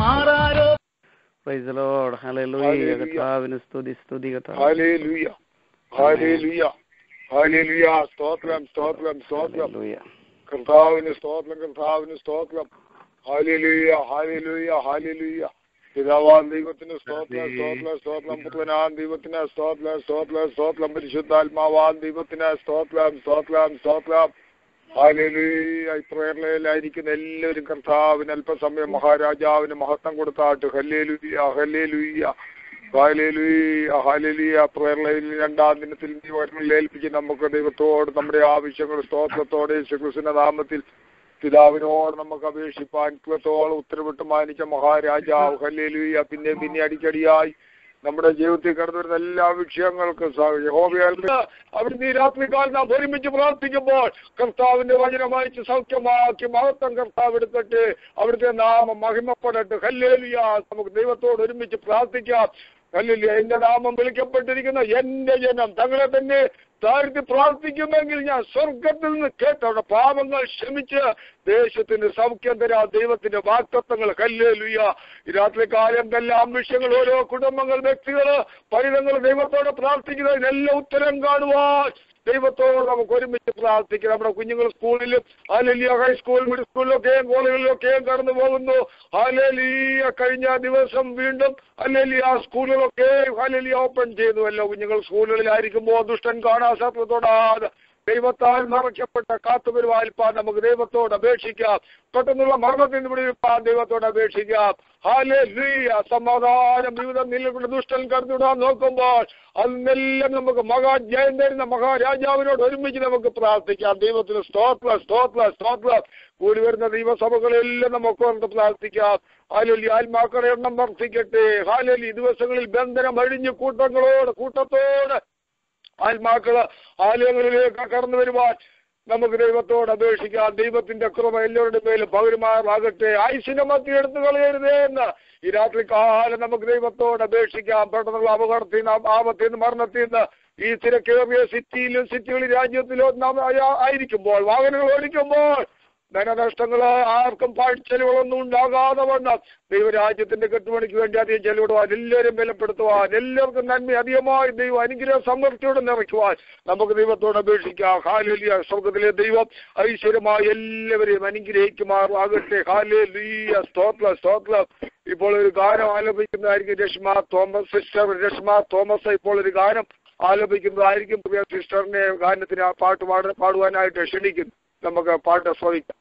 മാറാരോ. Praise the Lord. Hallelujah. കർത്താവിന് സ്തുതി സ്തുതി കർത്താവേ. Hallelujah. Hallelujah. Hallelujah. സ്തോത്രം സ്തോത്രം സ്തോത്രം. കർത്താവിന് സ്തോത്രം കർത്താവിന് സ്തോത്രം. Hallelujah. Hallelujah. Hallelujah. പിതാവാൻ ദൈവത്തിന് സ്തോത്രം സ്തോത്രം സ്തോത്രം. പുത്രനാൻ ദൈവത്തിന് സ്തോത്രം സ്തോത്രം സ്തോത്രം. പരിശുദ്ധാത്മാവാൻ ദൈവത്തിന് സ്തോത്രം സ്തോത്രം സ്തോത്രം. ഹല്ലേലൂയ. ഇപ്രേരണയിലായിരിക്കുന്ന എല്ലാവരും കർത്താവിന് അല്പസമയം മഹാരാജാവിന് മഹത്വം കൊടുത്താട്ട്. Hallelujah hallelujah hallelujah hallelujah. പ്രേരണയിൽ 2-ാം ദിനത്തിൽ നീ വരങ്ങളിൽ ഏൽപ്പിച്ച് നമുക്ക് ദൈവത്തോട് നമ്മുടെ ആവശ്യങ്ങൾ സ്തോത്രത്തോടെ യേശുക്രിസ്തുവിന്റെ നാമത്തിൽ പിതാവിനോട് നമുക്ക് അപേക്ഷിപ്പാൻ ഇത്രത്തോളം ഉത്തരവിട്ട് മാനിച്ച മഹാരാജാവ്. ഹല്ലേലൂയ. പിന്നെ അടിക്കടിയായി നമ്മുടെ ജീവിതത്തിൽ കടന്നു വരുന്ന എല്ലാ വിഷയങ്ങൾക്കും അവിടുന്ന് ഈ രാത്രികാലം നാം ഒരുമിച്ച് പ്രാർത്ഥിക്കുമ്പോൾ കർത്താവിന്റെ വചനം വായിച്ച് സൗഖ്യമാക്കി മഹത്വം കർത്താവ് എടുക്കട്ടെ. അവിടുത്തെ നാമം മഹിമപ്പെടട്ടെ. ഹല്ലേലൂയ. നമുക്ക് ദൈവത്തോട് ഒരുമിച്ച് പ്രാർത്ഥിക്കാം. ഹല്ലേലൂയ. എന്റെ നാമം വിളിക്കപ്പെട്ടിരിക്കുന്ന എന്റെ ജനം തങ്ങളെ തന്നെ താഴ്ത്തി പ്രാർത്ഥിക്കുമെങ്കിൽ ഞാൻ സ്വർഗത്തിൽ നിന്ന് കേട്ടവരുടെ പാപങ്ങൾ ക്ഷമിച്ച് ദേശത്തിന് സൗഖ്യം തരാം. ദൈവത്തിന്റെ വാഗ്ദത്തങ്ങൾ. ഹല്ലേലൂയ. ഈ രാത്രി കാലം എല്ലാം വിഷയങ്ങൾ ഓരോ കുടുംബങ്ങൾ വ്യക്തികള് പൈതങ്ങൾ ദൈവത്തോട് പ്രാർത്ഥിക്കുന്നതിനെല്ലാം ഉത്തരം കാണുവാൻ ദൈവത്തോട് നമുക്ക് ഒരുമിച്ച് പ്രാർത്ഥിക്കാം. നമ്മുടെ കുഞ്ഞുങ്ങൾ സ്കൂളിലും ഹല്ലേലൂയ ഹൈസ്കൂൾ മിഡിൽ സ്കൂളിലൊക്കെയും കോളേജുകളിലൊക്കെയും കടന്നു പോകുന്നു. ഹല്ലേലൂയ. കഴിഞ്ഞ ദിവസം വീണ്ടും ഹല്ലേലൂയ സ്കൂളുകളൊക്കെ ഹല്ലേലൂയ ഓപ്പൺ ചെയ്തുവല്ലോ. കുഞ്ഞുങ്ങൾ സ്കൂളുകളിലായിരിക്കുമ്പോൾ ദുഷ്ടൻ കാണാസാത്രത്തോടാതെ ദൈവത്താൽ മറയ്ക്കപ്പെട്ട കാത്തുപരിപാലിപ്പാൻ നമുക്ക് ദൈവത്തോട് അപേക്ഷിക്കാം. പെട്ടെന്നുള്ള മരണത്തിൽ നിന്ന് വിടുവിപ്പാൻ ദൈവത്തോട് അപേക്ഷിക്കാം. ഹല്ലേലൂയ. സമാധാനം ജീവിതം നിലകൊണ്ട് ദുഷ്ടൻ കടന്നുവിടാൻ നോക്കുമ്പോൾ അതിനെല്ലാം നമുക്ക് മഹാജയം തരുന്ന മഹാരാജാവിനോട് ഒരുമിച്ച് നമുക്ക് പ്രാർത്ഥിക്കാം. ദൈവത്തിന് സ്തോത്രം സ്തോത്രം സ്തോത്രം. കൂടി വരുന്ന ദൈവസഭകളെല്ലാം നമുക്ക് ഓർത്ത് പ്രാർത്ഥിക്കാം. ഹല്ലേലൂയ. ആത്മാക്കളുടെ എണ്ണം വർദ്ധിക്കട്ടെ. ഹല്ലേലൂയ. ദിവസങ്ങളിൽ ബന്ധനം അഴിഞ്ഞ് കൂട്ടത്തോട് ആത്മാക്കള് ആലയങ്ങളിലേക്ക് കടന്നു വരുവാൻ നമുക്ക് ദൈവത്തോട് അപേക്ഷിക്കാം. ദൈവത്തിന്റെ കൃപ എല്ലാവരുടെ മേലും പൗരമാറാകട്ടെ. ആയുസിന്റെ മധ്യ എടുത്തു കളയരുതേ എന്ന് ഈ രാത്രി കാലം നമുക്ക് ദൈവത്തോട് അപേക്ഷിക്കാം. പെട്ടെന്നുള്ള അപകടത്തിൽ നിന്ന് ആപത്തിൽ നിന്ന് മരണത്തിൽ നിന്ന് ഈ തിരക്കേറിയ സിറ്റികളിൽ രാജ്യത്തിലും നാം ആയിരിക്കുമ്പോൾ വാഹനങ്ങൾ ഓടിക്കുമ്പോൾ ധനനഷ്ടങ്ങള് ആർക്കും പാഴ്ചെലവുകളൊന്നും ഉണ്ടാകാതെ വണ്ണം ദൈവരാജ്യത്തിന്റെ കെട്ടുപണിക്ക് വേണ്ടി അധികം ചെലവിടുവാൻ എല്ലാവരും ബലപ്പെടുത്തുവാൻ എല്ലാവർക്കും നന്മ അധികമായി ദൈവം അനുഗ്രഹ സമൃദ്ധിയോടെ നിറയ്ക്കുവാൻ നമുക്ക് ദൈവത്തോട് അപേക്ഷിക്കാം. ഹല്ലേലൂയ. സ്വർഗ്ഗത്തിലെ ദൈവം ഐശ്വര്യമായി എല്ലാവരെയും അനുഗ്രഹിക്കുമാറാകട്ടെ. ഹല്ലേലൂയ. സ്തോത്രം സ്തോത്രം. ഇപ്പോൾ ഒരു ഗാനം ആലപിക്കുന്നതായിരിക്കും സിസ്റ്റർ രശ്മ തോമസ് ഇപ്പോൾ ഒരു ഗാനം ആലപിക്കുന്നതായിരിക്കും. പ്രിയ സിസ്റ്ററിനെ ഗാനത്തിന് പാട്ട് പാടുവാനായിട്ട് ക്ഷണിക്കുന്നു. നമുക്ക് പാട്ട് ശ്രമിക്കാം.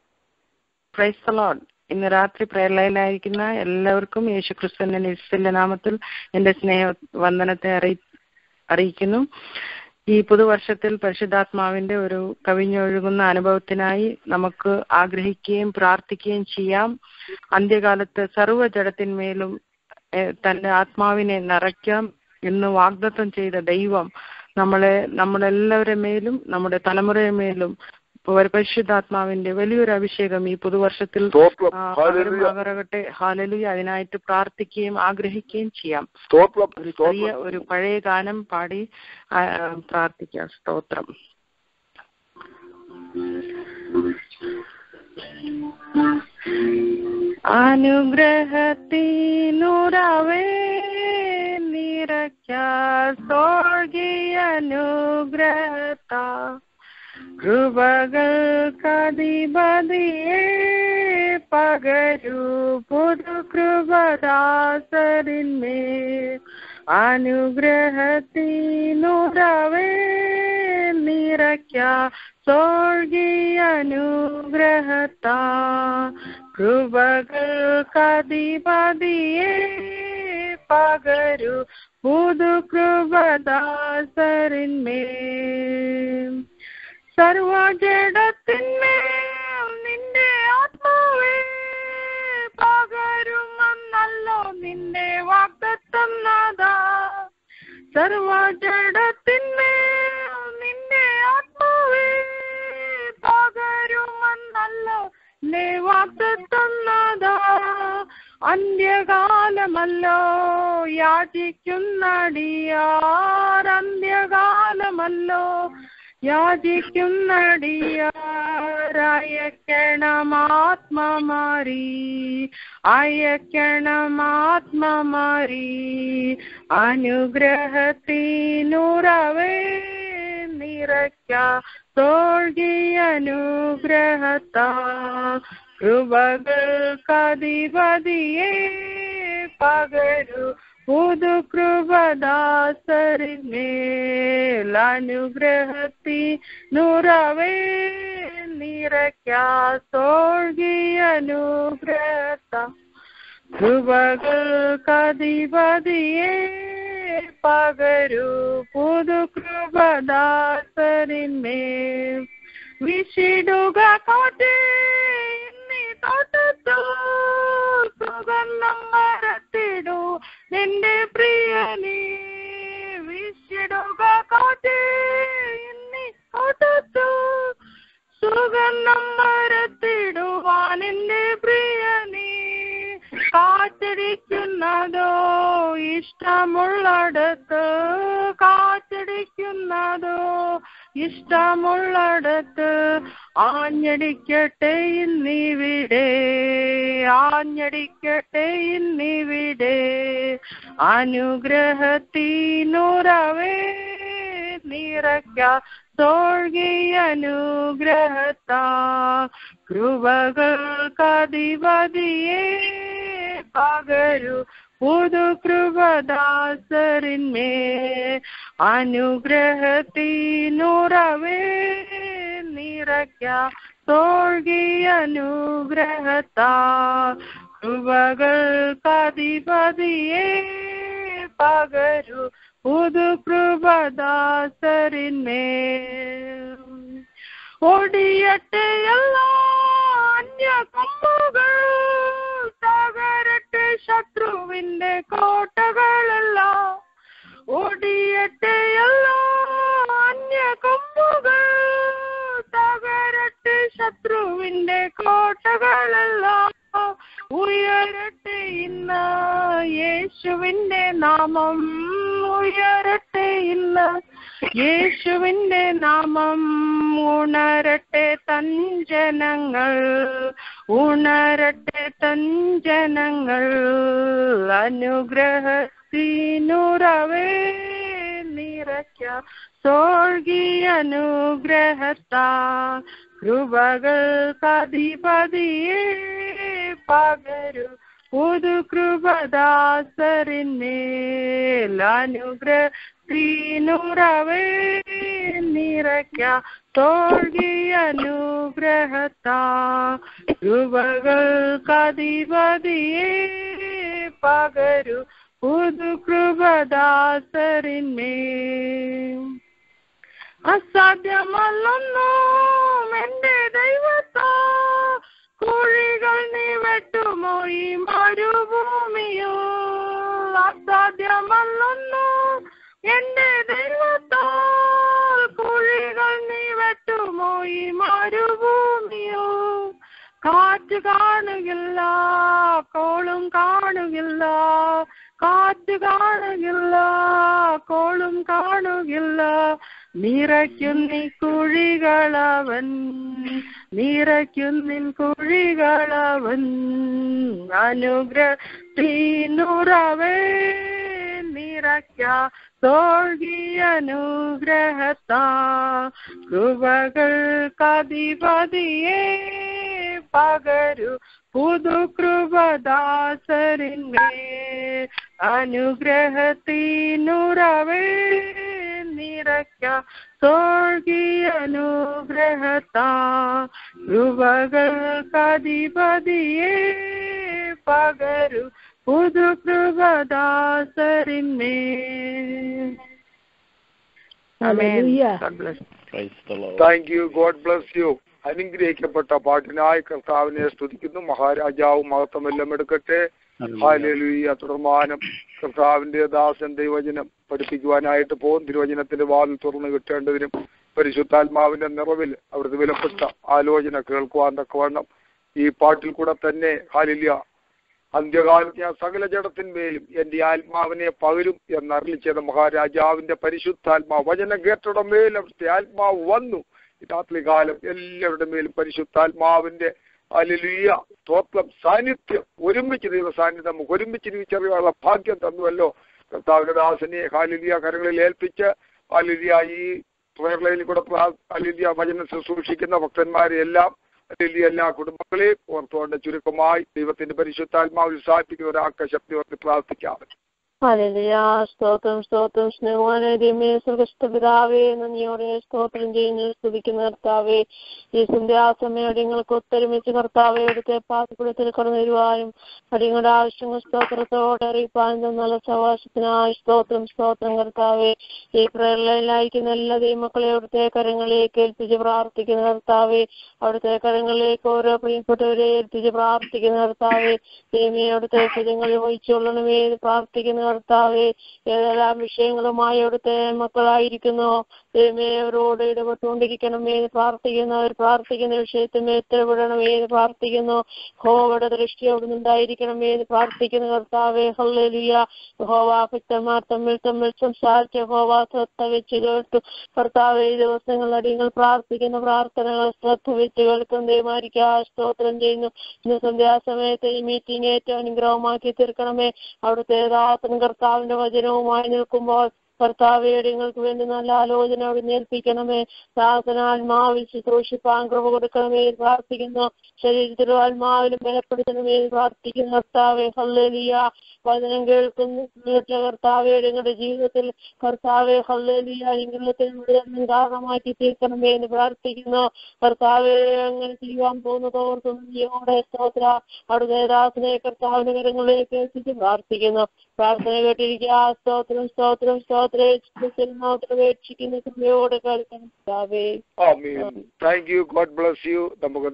Price the Lord. ഇന്ന് രാത്രി പ്രേരണയിലായിരിക്കുന്ന എല്ലാവർക്കും യേശുക്രിസ്തുവിന്റെ നിസ്തുല്യ നാമത്തിൽ എന്റെ സ്നേഹ വന്ദനത്തെ അറിയിക്കുന്നു. ഈ പുതുവർഷത്തിൽ പരിശുദ്ധാത്മാവിന്റെ ഒരു കവിഞ്ഞൊഴുകുന്ന അനുഭവത്തിനായി നമുക്ക് ആഗ്രഹിക്കുകയും പ്രാർത്ഥിക്കുകയും ചെയ്യാം. അന്ത്യകാലത്ത് സർവ്വ ജഡത്തിന്മേലും തന്റെ ആത്മാവിനെ നിറയ്ക്കാം എന്ന് വാഗ്ദത്തം ചെയ്ത ദൈവം നമ്മളെല്ലാവരുടെ മേലും നമ്മുടെ തലമുറയുടെ മേലും പരിശുദ്ധാത്മാവിന്റെ വലിയൊരു അഭിഷേകം ഈ പുതുവർഷത്തിൽ ആകട്ടെ. ഹല്ലേലൂയ. അതിനായിട്ട് പ്രാർത്ഥിക്കുകയും ആഗ്രഹിക്കുകയും ചെയ്യാം. ഒരു പഴയ ഗാനം പാടി പ്രാർത്ഥിക്കാം. സ്തോത്രം. അനുഗ്രഹത്തിനുറവേ നിറയ്ക്ക സ്വർഗീയ അനുഗ്രഹത്താ കൃപകൾക്കധിപതിയെ പകരൂ പുതു കൃപദാസരിന്മേൽ അനുഗ്രഹത്തിനുറവേ നിറയ്ക്ക സ്വർഗീയ അനുഗ്രഹത്താ കൃപകൾക്കധിപതിയെ പകരൂ പുതു കൃപദാസരിന്മേൽ സർവജഡത്തിന്മേൽ നിന്റെ ആത്മാവേ പകരുമെന്നല്ലോ നിന്റെ വാഗ്ദത്തം നാഥാ. സർവജഡത്തിന്മേൽ നിന്റെ ആത്മാവേ പകരുമെന്നല്ലോ നിന്റെ വാഗ്ദത്തം നാഥാ. അന്ത്യകാലമല്ലോ യാചിക്കുന്നടിയാർ, അന്ത്യകാലമല്ലോ യാചിക്കുന്നടിയാർ അയക്കണം ആത്മമാരി, അയക്കണം ആത്മമാരി, അനുഗ്രഹത്തിനുറവേ നിറയ്ക്ക തോൽകിയ അനുഗ്രഹത്താ, കൃപകൾക്കധിപതിയെ പകരു പുതു കൃപദാസരിന്മേൽ, അനുഗ്രഹത്തിനുറവേ നിറയ്ക്ക തോൽകിയ അനുഗ്രഹത്താ, കൃപകൾക്കധിപതിയെ പകരു പുതു കൃപദാസരിന്മേൽ. വിശിടുക കാറ്റേ നീ തോട്ടത്തോ, സുഗന്ധം മരത്തിടൂ നിന്റെ പ്രിയനീ. വിശിടുക കാറ്റേ നീ തോട്ടത്തോ, സുഗന്ധം മരത്തിടുവാൻ നിന്റെ പ്രിയനീ. കാറ്റടിക്കുന്നതോ ഇഷ്ടമുള്ളിടത്ത്, കാറ്റടിക്കുന്നതോ ഇഷ്ടമുള്ളിടത്ത്, ആഞ്ഞടിക്കട്ടെ ഇന്നിവിടെ, ആഞ്ഞടിക്കട്ടെ ഇന്നിവിടെ, അനുഗ്രഹത്തിനുറവേ നിറയ്ക്ക തോൽകിയ അനുഗ്രഹത്താ, കൃപകൾക്കധിപതിയെ പകരു പുതു കൃപദാസരിന്മേൽ, അനുഗ്രഹത്തിനുറവേ നിറയ്ക്ക തോൽകിയ അനുഗ്രഹത്താ, കൃപകൾക്കധിപതിയെ പകരു പുതു കൃപദാസരിന്മേൽ. ഒടിയട്ടെ എല്ലാ അന്യകൊമ്പുകൾ, തകരട്ടെ ശത്രുവിന്റെ കോട്ടകളെല്ലാം. ഒടിയട്ടെ എല്ലാ അന്യകൊമ്പുകൾ, തകരട്ടെ ശത്രുവിന്റെ കോട്ടകളെല്ലാം. ഉയരട്ടെ ഇന്ന് യേശുവിന്റെ നാമം, ഉയരട്ടെ ഇന്ന് യേശുവിന്റെ നാമം. ഉണരട്ടെ തൻ ജനങ്ങൾ, ഉണരട്ടെ തൻ ജനങ്ങൾ, അനുഗ്രഹത്തിനുറവേ നിറയ്ക്ക തോൽകിയ അനുഗ്രഹത്താ, കൃപകൾക്കധിപതിയെ പകരു പുതു കൃപദാസരിന്മേൽ, അനുഗ്രഹത്തിനുറവേ നിറയ്ക്ക തോൽകിയ അനുഗ്രഹത്താ, കൃപകൾക്കധിപതിയെ പകരു പുതു കൃപദാസരിന്മേൽ. അസാധ്യമല്ലൊന്നും എന്റെ ദൈവത്താ, കുഴികൾ നീ വെട്ടുമോ ഈ മരുഭൂമിയോ. അസാധ്യമല്ലൊന്നും എന്റെ ദൈവത്താ, കുഴികൾ നീ വെട്ടുമോ ഈ മരുഭൂമിയോ. കാറ്റ് കാണുകില്ല, കോളും കാണുകില്ല, കാറ്റ് കാണുകില്ല, കോളും കാണുകില്ല, നിറയ്ക്കുന്നീ കുഴികളവൻ, നിറയ്ക്കുന്നിൻ കുഴികളവൻ, അനുഗ്രഹത്തിനുറവേ നിറയ്ക്ക തോൽകിയ അനുഗ്രഹത്താ, കൃപകൾക്കധിപതിയെ പകരു പുതു കൃപദാസരിന്മേൽ, അനുഗ്രഹത്തിനുറവേ നിറയ്ക്ക തോൽകിയ അനുഗ്രഹത്താ, കൃപകൾക്കധിപതിയെ പകരു പുതു കൃപദാസരിന്മേൽ. Thank you. God bless you. അനുഗ്രഹിക്കപ്പെട്ട പാട്ടിനായി കർത്താവിനെ സ്തുതിക്കുന്നു. മഹാരാജാവും മഹത്വമെല്ലാം എടുക്കട്ടെ. ഹല്ലേലൂയ. തുടർമാനം കർത്താവിന്റെ ദാസൻ ദൈവവചനം പഠിപ്പിക്കുവാനായിട്ട് പോകും. തിരുവചനത്തിന്റെ വാതിൽ തുറന്നു കിട്ടേണ്ടതിനും പരിശുദ്ധാത്മാവിന്റെ നിറവിൽ അവിടുത്തെ വിലപ്പെട്ട ആലോചന കേൾക്കുവാൻ തക്കവണ്ണം ഈ പാട്ടിൽ കൂടെ തന്നെ ഹല്ലേലൂയ അന്ത്യകാലത്ത് ഞാൻ സകല ജഡത്തിന്മേലും എന്റെ ആത്മാവിനെ പകരും എന്നറിയിച്ചത് മഹാരാജാവിന്റെ പരിശുദ്ധാത്മാവ് വചനം കേട്ടിടമേൽ അവിടുത്തെ ആത്മാവ് വന്നു രാത്രികാലം എല്ലാവരുടെ മേലും പരിശുദ്ധാത്മാവിന്റെ ഹല്ലേലൂയ സ്തോത്രം സാന്നിധ്യം ഒരുമിച്ച് ദൈവ സാന്നിധ്യം നമുക്ക് ഒരുമിച്ച് തിരിച്ചറിയാനുള്ള ഭാഗ്യം തന്നുവല്ലോ. കർത്താവിന്റെ ദാസനെ ഹല്ലേലൂയ കരങ്ങളിൽ ഏൽപ്പിച്ച് ഹല്ലേലൂയ ഈ പ്രയർ ലൈനിൽ കൂടെ ഹല്ലേലൂയ വചനം ശുശ്രൂഷിക്കുന്ന ഭക്തന്മാരെ എല്ലാം ഹല്ലേലൂയ എല്ലാ കുടുംബങ്ങളെയും ഓർത്തുകൊണ്ട് ചുരുക്കമായി ദൈവത്തിന്റെ പരിശുദ്ധാത്മാവിൽ ഉത്സാഹിപ്പിക്കുന്ന ഒരാൾക്ക് ശക്തി ഓർത്ത് പ്രാർത്ഥിക്കാം. ഹല്ലേലൂയ. സ്തോത്രം സ്തോത്രം. സ്നേഹവാനേ ദൈവമേ, സ്വർഗ്ഗസ്ഥപിതാവേ, നന്ദിയോടെ സ്തോത്രം ചെയ്യുന്ന സ്തുതിക്കുന്ന കർത്താവേ, ഈ സന്ധ്യാസമയം അടിയങ്ങൾക്ക് ഒത്തൊരുമിച്ച് കർത്താവെ അവിടുത്തെ പാതപുരത്തിൽ കടന്നു വരുവാനും അടിയങ്ങളുടെ ആവശ്യങ്ങൾ സ്തോത്രത്തോടെ അറിയിപ്പാനും നല്ല സവാസത്തിനായി സ്തോത്രം സ്തോത്രം കർത്താവെ. ഈ പ്രളയിലായിരിക്കുന്ന എല്ലാ ദൈവമക്കളെ അവിടുത്തെ കരങ്ങളിലേക്ക് ഏൽപ്പിച്ച് പ്രാർത്ഥിക്കുന്ന കർത്താവെ, അവിടുത്തെ കരങ്ങളിലേക്ക് ഓരോ പ്രിയപ്പെട്ടവരെ ഏൽപ്പിച്ച് പ്രാർത്ഥിക്കുന്ന കർത്താവെ. ദൈവമേ, അവിടുത്തെ ഭുജങ്ങളിൽ വഹിച്ചുകൊള്ളണമേ പ്രാർത്ഥിക്കുന്ന കർത്താവെ. ഏതെല്ലാം വിഷയങ്ങളുമായി അവിടുത്തെ മക്കളായിരിക്കുന്നു ദൈവമേ, അവരോട് ഇടപെട്ടുകൊണ്ടിരിക്കണമേ പ്രാർത്ഥിക്കുന്നവർ പ്രാർത്ഥിക്കുന്ന വിഷയത്തിന്മേൽ ഇടപെടണമേ പ്രാർത്ഥിക്കുന്നു. യഹോവയുടെ ദൃഷ്ടി അവിടുന്ന് ഉണ്ടായിരിക്കണമേ പ്രാർത്ഥിക്കുന്ന കർത്താവെ. ഹല്ലേലൂയ. യഹോവ ഭക്തന്മാർ തമ്മിൽ സംസാരിച്ച് യഹോവ ശ്രദ്ധ വെച്ച് കേട്ടു കർത്താവെ. ഈ ദിവസങ്ങളിൽ അടിയങ്ങൾ പ്രാർത്ഥിക്കുന്ന പ്രാർത്ഥനകൾ ശ്രദ്ധ വെച്ച് കേൾക്കും ദൈവമായിരിക്കാ സ്തോത്രം ചെയ്യുന്നു. ഇന്ന് സന്ധ്യാസമയത്ത് ഈ മീറ്റിംഗ് ഏറ്റവും അനുഗ്രഹമാക്കി തീർക്കണമേ. അവിടുത്തെ ദാസൻ കർത്താവിന്റെ വചനവുമായി നിൽക്കുമ്പോൾ കർത്താവെ നിങ്ങൾക്ക് വേണ്ടി നല്ല ആലോചന അവിടെ ഏൽപ്പിക്കണമേ. ദാസനാത്മാവിൽ ശുശ്രൂഷിപ്പാൻ കൃപ കൊടുക്കണമേ പ്രാർത്ഥിക്കുന്നു. ശരീരത്തിലും ആത്മാവിലും ബലപ്പെടുത്തണമേ പ്രാർത്ഥിക്കുന്നു കർത്താവെ. ഹല്ലേലൂയ. വചനം കേൾക്കുന്ന കർത്താവെ നിങ്ങളുടെ ജീവിതത്തിൽ കർത്താവെ ഹല്ലേലൂയ അനുഗ്രഹത്തിൽ മുഴുവൻ കാരണമാക്കി തീർക്കണമേ എന്ന് പ്രാർത്ഥിക്കുന്നു കർത്താവെ. അങ്ങനെ ചെയ്യുവാൻ പോകുന്നതോർത്ത് നന്ദിയോടെ സ്തോത്ര. അവിടുത്തെ ദാസനെ കർത്താവിന്റെ കരങ്ങളിലേക്ക് എത്തിച്ച് പ്രാർത്ഥിക്കുന്നു. പ്രാർത്ഥന കേട്ടിരിക്കുക. സ്തോത്രം സ്തോത്രം സ്തോത്രം. അപേക്ഷിക്കുന്ന കൃപയോടെ കേൾക്കണം കർത്താവേ. Thank you. God bless U. നമുക്ക്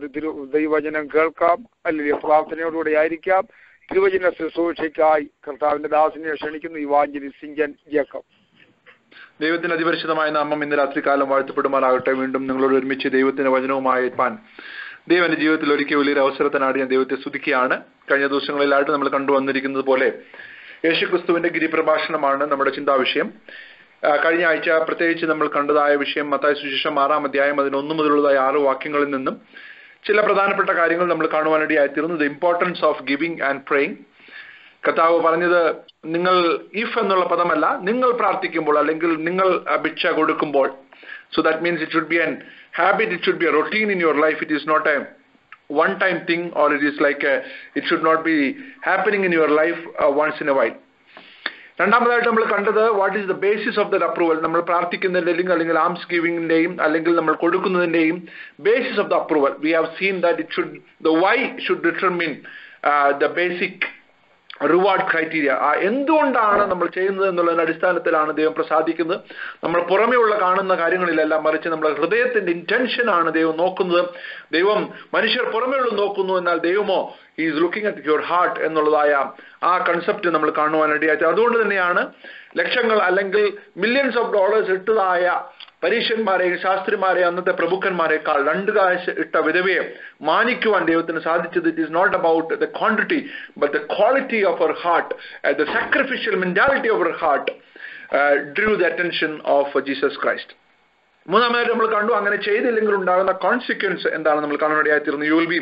ദൈവവചനം കേൾക്കാം. അല്ലെങ്കിൽ പ്രാർത്ഥനയോടുകൂടി ആയിരിക്കാം. തിരുവചന ശുശ്രൂഷയ്ക്കായി കർത്താവിന്റെ ദാസനെ ക്ഷണിക്കുന്നു ഇവാഞ്ചലിസ്റ്റ് സിഞ്ചൻ ജേക്കബ്. ദൈവത്തിന്റെ അതിപരിശുദ്ധമായ നാമം ഇന്ന് രാത്രികാലം വാഴ്ത്തപ്പെടുമാറാകട്ടെ. വീണ്ടും നിങ്ങളോട് ഒരുമിച്ച് ദൈവത്തിന്റെ വചനവുമായി എത്താൻ ദൈവന്റെ ജീവിതത്തിൽ ഒരിക്കൽ വലിയൊരു അവസരത്തിനാണ് ഞാൻ ദൈവത്തെ സ്തുതിക്കുകയാണ്. കഴിഞ്ഞ ദിവസങ്ങളിലായിട്ട് നമ്മൾ കണ്ടുവന്നിരിക്കുന്നത് പോലെ യേശുക്രിസ്തുവിന്റെ ഗിരിപ്രഭാഷണമാണ് നമ്മുടെ ചിന്താവിഷയം. കഴിഞ്ഞ ആഴ്ച പ്രത്യേകിച്ച് നമ്മൾ കണ്ടതായ വിഷയം മത്തായി സുവിശേഷം 6-ാം അധ്യായം അതിന് 1 മുതലുള്ളതായ 6 വാക്യങ്ങളിൽ നിന്നും ചില പ്രധാനപ്പെട്ട കാര്യങ്ങൾ നമ്മൾ കാണുവാനിടയായിത്തീർന്നു. The importance of giving and praying. കർത്താവ് പറഞ്ഞത് നിങ്ങൾ ഇഫ് എന്നുള്ള പദമല്ല, നിങ്ങൾ പ്രാർത്ഥിക്കുമ്പോൾ അല്ലെങ്കിൽ നിങ്ങൾ ഭിക്ഷ കൊടുക്കുമ്പോൾ. So that means it should be an habit, it should be a routine in your life. It is not a one-time thing, or it is like it should not be happening in your life once in a while. രണ്ടാമതായിട്ട് നമ്മൾ കണ്ടത് what is the basis of the approval. നമ്മൾ പ്രാർത്ഥിക്കുന്നതിൻ്റെയും അല്ലെങ്കിൽ alms ഗിവിംഗിന്റെയും അല്ലെങ്കിൽ നമ്മൾ കൊടുക്കുന്നതിന്റെയും basis of the approval. We have seen that it should the why should determine the basic reward criteria. എന്തുകൊണ്ടാണ് നമ്മൾ ചെയ്യുന്നത് എന്നുള്ളതിന്റെ അടിസ്ഥാനത്തിലാണ് ദൈവം പ്രസാദിക്കുന്നത്. നമ്മൾ പുറമേ ഉള്ള കാണുന്ന കാര്യങ്ങളിലെല്ലാം മറിച്ച് നമ്മുടെ ഹൃദയത്തിന്റെ ഇന്റൻഷനാണ് ദൈവം നോക്കുന്നത്. ദൈവം മനുഷ്യർ പുറമേ ഉള്ള നോക്കുന്നു, എന്നാൽ ദൈവമോ is looking at your heart എന്നുള്ളതായ ആ കൺസെപ്റ്റ് നമ്മൾ കാണുവാനിടയായിട്ട്. അതുകൊണ്ട് തന്നെയാണ് ലക്ഷങ്ങൾ അല്ലെങ്കിൽ മില്യൺസ് ഓഫ് ഡോളേഴ്സ് ഇട്ടതായ പരീക്ഷന്മാരെയും ശാസ്ത്രിമാരെയും അന്നത്തെ പ്രഭുക്കന്മാരെക്കാൾ 2 കാശ് ഇട്ട വിധവയെ മാനിക്കുവാൻ ദൈവത്തിന് സാധിച്ചത്. It is not about the quantity but the quality of our heart. The sacrificial mentality of our heart drew the attention of Jesus Christ. മൂന്നാമതായിട്ട് നമ്മൾ കണ്ടു അങ്ങനെ ചെയ്തില്ലെങ്കിൽ ഉണ്ടാകുന്ന കോൺസിക്വൻസ് എന്താണ് നമ്മൾ കാണാനിടയായിത്തീർന്നു. You will B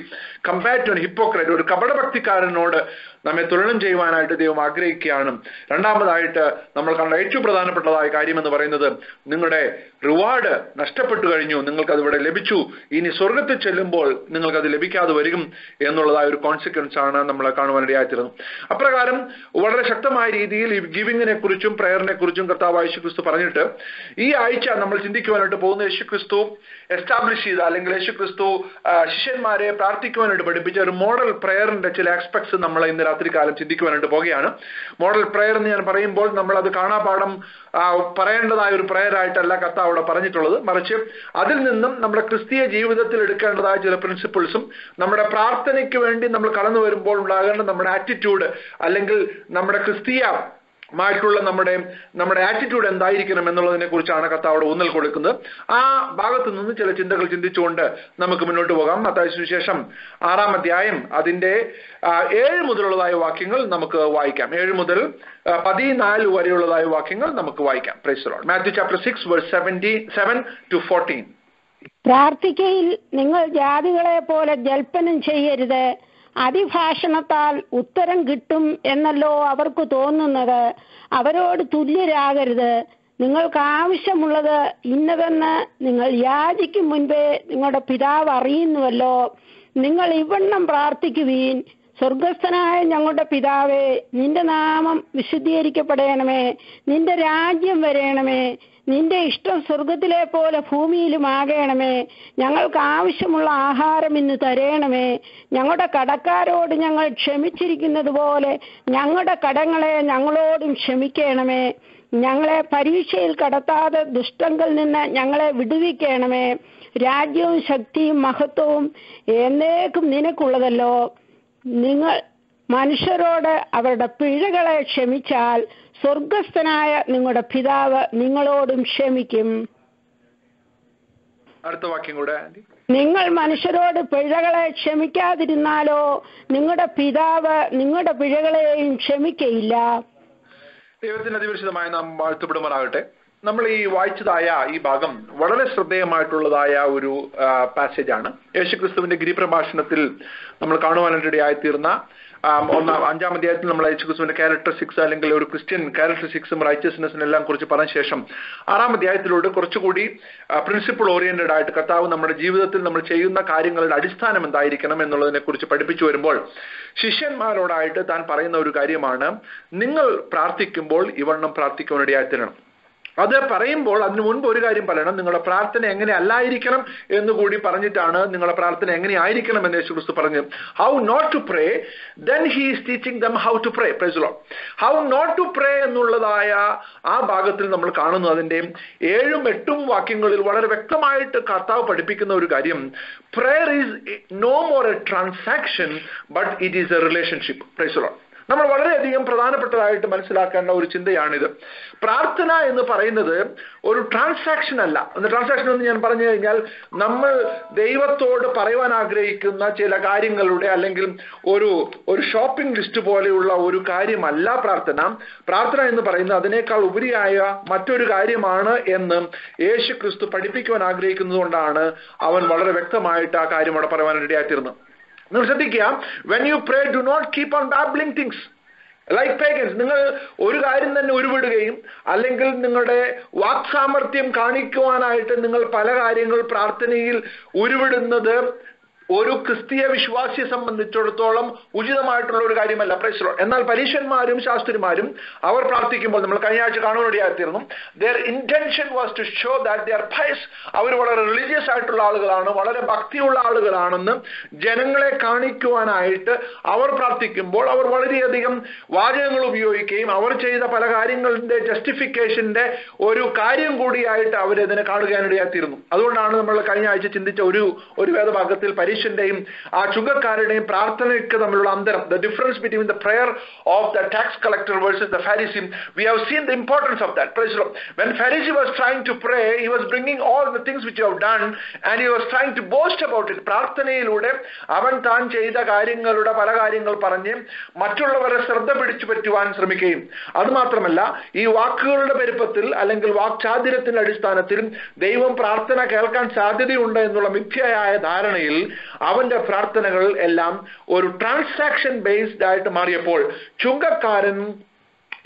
compared to an hypocrite. ഒരു കപടഭക്തിക്കാരനോട് നമ്മെ തുലനം ചെയ്യുവാനായിട്ട് ദൈവം ആഗ്രഹിക്കുകയാണ്. രണ്ടാമതായിട്ട് നമ്മൾ കണ്ട ഏറ്റവും പ്രധാനപ്പെട്ടതായ കാര്യം എന്ന് പറയുന്നത് നിങ്ങളുടെ റിവാർഡ് നഷ്ടപ്പെട്ടു കഴിഞ്ഞു, നിങ്ങൾക്കത് ഇവിടെ ലഭിച്ചു, ഇനി സ്വർഗത്തിൽ ചെല്ലുമ്പോൾ നിങ്ങൾക്കത് ലഭിക്കാതെ വരും എന്നുള്ളതായ ഒരു കോൺസിക്വൻസ് ആണ് നമ്മൾ കാണുവാനിടയായിത്തീർന്നു. അപ്രകാരം വളരെ ശക്തമായ രീതിയിൽ ഈ ഗിവിങ്ങിനെ കുറിച്ചും പ്രയറിനെ കുറിച്ചും കർത്താവായ യേശുക്രിസ്തു പറഞ്ഞിട്ട് ഈ ആഴ്ച നമ്മൾ ചിന്തിക്കുവാനായിട്ട് പോകുന്ന യേശുക്രിസ്തു എസ്റ്റാബ്ലിഷ് ചെയ്ത അല്ലെങ്കിൽ യേശുക്രിസ്തു ശിഷ്യന്മാരെ പ്രാർത്ഥിക്കുവാനായിട്ട് പഠിപ്പിച്ച ഒരു മോഡൽ പ്രയറിന്റെ ചില ആസ്പെക്ട്സ് നമ്മൾ ഇന്ന് രാത്രികാലം ചിന്തിക്കുവാനായിട്ട് പോകുകയാണ്. മോഡൽ പ്രയർ എന്ന് ഞാൻ പറയുമ്പോൾ നമ്മൾ അത് കാണാപാഠം പറയേണ്ടതായ ഒരു പ്രയറായിട്ടല്ല കർത്താവ് അവിടെ പറഞ്ഞിട്ടുള്ളത്, മറിച്ച് അതിൽ നിന്നും നമ്മുടെ ക്രിസ്തീയ ജീവിതത്തിൽ എടുക്കേണ്ടതായ ചില പ്രിൻസിപ്പിൾസും നമ്മുടെ പ്രാർത്ഥനയ്ക്ക് വേണ്ടി നമ്മൾ കടന്നു വരുമ്പോൾ ഉണ്ടാകേണ്ട നമ്മുടെ ആറ്റിറ്റ്യൂഡ് അല്ലെങ്കിൽ നമ്മുടെ ക്രിസ്തീയമായിട്ടുള്ള നമ്മുടെ ആറ്റിറ്റ്യൂഡ് എന്തായിരിക്കണം എന്നുള്ളതിനെ കുറിച്ചാണ് കർത്താവ് ഊന്നൽ കൊടുക്കുന്നത്. ആ ഭാഗത്തു നിന്ന് ചില ചിന്തകൾ ചിന്തിച്ചുകൊണ്ട് നമുക്ക് മുന്നോട്ട് പോകാം. മത്തായി സുവിശേഷം 6-ാം അധ്യായം അതിന്റെ 7 മുതലുള്ളതായ വാക്യങ്ങൾ നമുക്ക് വായിക്കാം. 7 മുതൽ 14 വരെയുള്ളതായ വാക്യങ്ങൾ നമുക്ക് വായിക്കാം. Praise the Lord. Matthew chapter 6 verse 7 to 14. പ്രാർത്ഥിക്കയിൽ നിങ്ങൾ ജാതികളെ പോലെ ജൽപ്പനം ചെയ്യരുത്. അതിഭാഷണത്താൽ ഉത്തരം കിട്ടും എന്നല്ലോ അവർക്ക് തോന്നുന്നത്. അവരോട് തുല്യരാകരുത്. നിങ്ങൾക്ക് ആവശ്യമുള്ളത് ഇന്നതെന്ന് നിങ്ങൾ യാചിക്കും മുൻപേ നിങ്ങളുടെ പിതാവ് അറിയുന്നുവല്ലോ. നിങ്ങൾ ഇവണ്ണം പ്രാർത്ഥിക്കുവീൻ: സ്വർഗസ്ഥനായ ഞങ്ങളുടെ പിതാവേ, നിന്റെ നാമം വിശുദ്ധീകരിക്കപ്പെടണമേ. നിന്റെ രാജ്യം വരേണമേ. നിന്റെ ഇഷ്ടം സ്വർഗത്തിലെ പോലെ ഭൂമിയിലുമാകണമേ. ഞങ്ങൾക്ക് ആവശ്യമുള്ള ആഹാരം ഇന്ന് തരേണമേ. ഞങ്ങളുടെ കടക്കാരോട് ഞങ്ങൾ ക്ഷമിച്ചിരിക്കുന്നത് പോലെ ഞങ്ങളുടെ കടങ്ങളെ ഞങ്ങളോടും ക്ഷമിക്കണമേ. ഞങ്ങളെ പരീക്ഷയിൽ കടത്താതെ ദുഷ്ടങ്കിൽ നിന്ന് ഞങ്ങളെ വിടുവിക്കണമേ. രാജ്യവും ശക്തിയും മഹത്വവും എന്നേക്കും നിനക്കുള്ളതല്ലോ. നിങ്ങൾ മനുഷ്യരോട് അവരുടെ പിഴകളെ ക്ഷമിച്ചാൽ സ്വർഗസ്ഥനായ നിങ്ങളുടെ പിതാവ് നിങ്ങളോടും ക്ഷമിക്കും. അടുത്ത വാക്യം കൂടെ. നിങ്ങൾ മനുഷ്യരോട് പിഴകളെ ക്ഷമിക്കാതിരുന്നാലോ നിങ്ങളുടെ പിതാവ് നിങ്ങളുടെ പിഴകളെയും ക്ഷമിക്കയില്ല. ദൈവത്തിന് അതിപരിശുദ്ധമായ നാം വാഴ്ത്തപ്പെടുമാറാകട്ടെ. നമ്മൾ ഈ വായിച്ചതായ ഈ ഭാഗം വളരെ ശ്രദ്ധേയമായിട്ടുള്ളതായ ഒരു പാസേജാണ്. യേശുക്രിസ്തുവിന്റെ ഗിരിപ്രഭാഷണത്തിൽ നമ്മൾ കാണുവാനായിട്ടിടയായി തീർന്ന 5-ാം അധ്യായത്തിൽ നമ്മൾ യേശുക്രിസ്തുവിന്റെ ക്യാരക്ടറിസ്റ്റിക്സ് അല്ലെങ്കിൽ ഒരു ക്രിസ്ത്യൻ ക്യാരക്ടറിസ്റ്റിക്സും റൈച്ചസ്നെസ്സിനെല്ലാം കുറിച്ച് പറഞ്ഞ ശേഷം 6-ാം അധ്യായത്തിലൂടെ കുറച്ചുകൂടി പ്രിൻസിപ്പിൾ ഓറിയന്റഡ് ആയിട്ട് കർത്താവ് നമ്മുടെ ജീവിതത്തിൽ നമ്മൾ ചെയ്യുന്ന കാര്യങ്ങളുടെ അടിസ്ഥാനം എന്തായിരിക്കണം എന്നുള്ളതിനെ കുറിച്ച് പഠിപ്പിച്ചു വരുമ്പോൾ ശിഷ്യന്മാരോടായിട്ട് താൻ പറയുന്ന ഒരു കാര്യമാണ്: നിങ്ങൾ പ്രാർത്ഥിക്കുമ്പോൾ ഇവണ്ണം പ്രാർത്ഥിക്കുവാനിടയായി തീരണം. അത് പറയുമ്പോൾ അതിനു മുൻപ് ഒരു കാര്യം പറയണം: നിങ്ങളുടെ പ്രാർത്ഥന എങ്ങനെ അല്ലായിരിക്കണം എന്നുകൂടി പറഞ്ഞിട്ടാണ് നിങ്ങളുടെ പ്രാർത്ഥന എങ്ങനെയായിരിക്കണം എന്ന് യേശുക്രിസ്തു പറഞ്ഞു. How not to pray, then he is teaching them how to pray. Praise the Lord. How not to pray എന്നുള്ളതായ ആ ഭാഗത്തിൽ നമ്മൾ കാണുന്നു. അതിന്റെ 7-8 വാക്യങ്ങളിൽ വളരെ വ്യക്തമായിട്ട് കർത്താവ് പഠിപ്പിക്കുന്ന ഒരു കാര്യം: prayer is no more a transaction but it is a relationship. Praise the Lord. നമ്മൾ വളരെയധികം പ്രധാനപ്പെട്ടതായിട്ട് മനസ്സിലാക്കേണ്ട ഒരു ചിന്തയാണിത്. പ്രാർത്ഥന എന്ന് പറയുന്നത് ഒരു ട്രാൻസാക്ഷൻ അല്ല. ട്രാൻസാക്ഷൻ എന്ന് ഞാൻ പറഞ്ഞു കഴിഞ്ഞാൽ നമ്മൾ ദൈവത്തോട് പറയുവാൻ ആഗ്രഹിക്കുന്ന ചില കാര്യങ്ങളുടെ അല്ലെങ്കിൽ ഒരു ഷോപ്പിംഗ് ലിസ്റ്റ് പോലെയുള്ള ഒരു കാര്യമല്ല പ്രാർത്ഥന. പ്രാർത്ഥന എന്ന് പറയുന്നത് അതിനേക്കാൾ ഉപരിയായ മറ്റൊരു കാര്യമാണ് എന്ന് യേശുക്രിസ്തു പഠിപ്പിക്കുവാൻ ആഗ്രഹിക്കുന്നത് കൊണ്ടാണ് അവൻ വളരെ വ്യക്തമായിട്ട് ആ കാര്യം അവിടെ പറയുവാനിടയായിത്തീർന്നത്. നിങ്ങൾ ശ്രദ്ധിക്കുക, when you pray do not keep on babbling things like pagans. നിങ്ങൾ ഒരു കാര്യം തന്നെ ഉരുവിടുകയും അല്ലെങ്കിൽ നിങ്ങളുടെ വാക്സാമർത്ഥ്യം കാണിക്കുവാനായിട്ട് നിങ്ങൾ പല കാര്യങ്ങൾ പ്രാർത്ഥനയിൽ ഉരുവിടുന്നത് ഒരു ക്രിസ്തീയ വിശ്വാസിയെ സംബന്ധിച്ചിടത്തോളം ഉചിതമായിട്ടുള്ള ഒരു കാര്യമല്ല. Price the Lord. എന്നാൽ പരീശന്മാരും ശാസ്ത്രിമാരും അവർ പ്രാർത്ഥിക്കുമ്പോൾ നമ്മൾ കഴിഞ്ഞ ആഴ്ച കാണുവാനിടയായിത്തീർന്നു. their intention was to show that they are pious. അവർ വളരെ റിലീജിയസ് ആയിട്ടുള്ള ആളുകളാണ്, വളരെ ഭക്തിയുള്ള ആളുകളാണെന്ന് ജനങ്ങളെ കാണിക്കുവാനായിട്ട് അവർ പ്രാർത്ഥിക്കുമ്പോൾ അവർ വളരെയധികം വാചകങ്ങൾ ഉപയോഗിക്കുകയും അവർ ചെയ്ത പല കാര്യങ്ങളുടെ ജസ്റ്റിഫിക്കേഷന്റെ ഒരു കാര്യം കൂടിയായിട്ട് അവരതിനെ കാണുവാനിടയായിത്തീർന്നു. അതുകൊണ്ടാണ് നമ്മൾ കഴിഞ്ഞ ആഴ്ച ചിന്തിച്ച ഒരു വേദഭാഗത്തിൽ പരീശന്റെയും ആ ചുങ്കക്കാരുടെയും പ്രാർത്ഥനയ്ക്ക് തമ്മിലുള്ള അന്തരം, the difference between the prayer of the tax collector versus the Pharisee. We have seen the importance of that. Praise the Lord. When Pharisee was trying to pray, he was bringing all the things which he have done and he was trying to boast about it. പ്രാർത്ഥനയിലൂടെ അവൻ താൻ ചെയ്ത കാര്യങ്ങളുടെ പല കാര്യങ്ങൾ പറഞ്ഞ് മറ്റുള്ളവരെ ശ്രദ്ധ പിടിച്ചു പറ്റുവാൻ ശ്രമിക്കുകയും, അതുമാത്രമല്ല ഈ വാക്കുകളുടെ പെരുപ്പത്തിൽ അല്ലെങ്കിൽ വാക്ചാതുര്യത്തിന്റെ അടിസ്ഥാനത്തിൽ ദൈവം പ്രാർത്ഥന കേൾക്കാൻ സാധ്യതയുണ്ട് എന്നുള്ള മിഥ്യയായ ധാരണയിൽ അവന്റെ പ്രാർത്ഥനകൾ എല്ലാം ഒരു ട്രാൻസാക്ഷൻ ബേസ്ഡ് ആയിട്ട് മാറിയപ്പോൾ ചുങ്കക്കാരൻ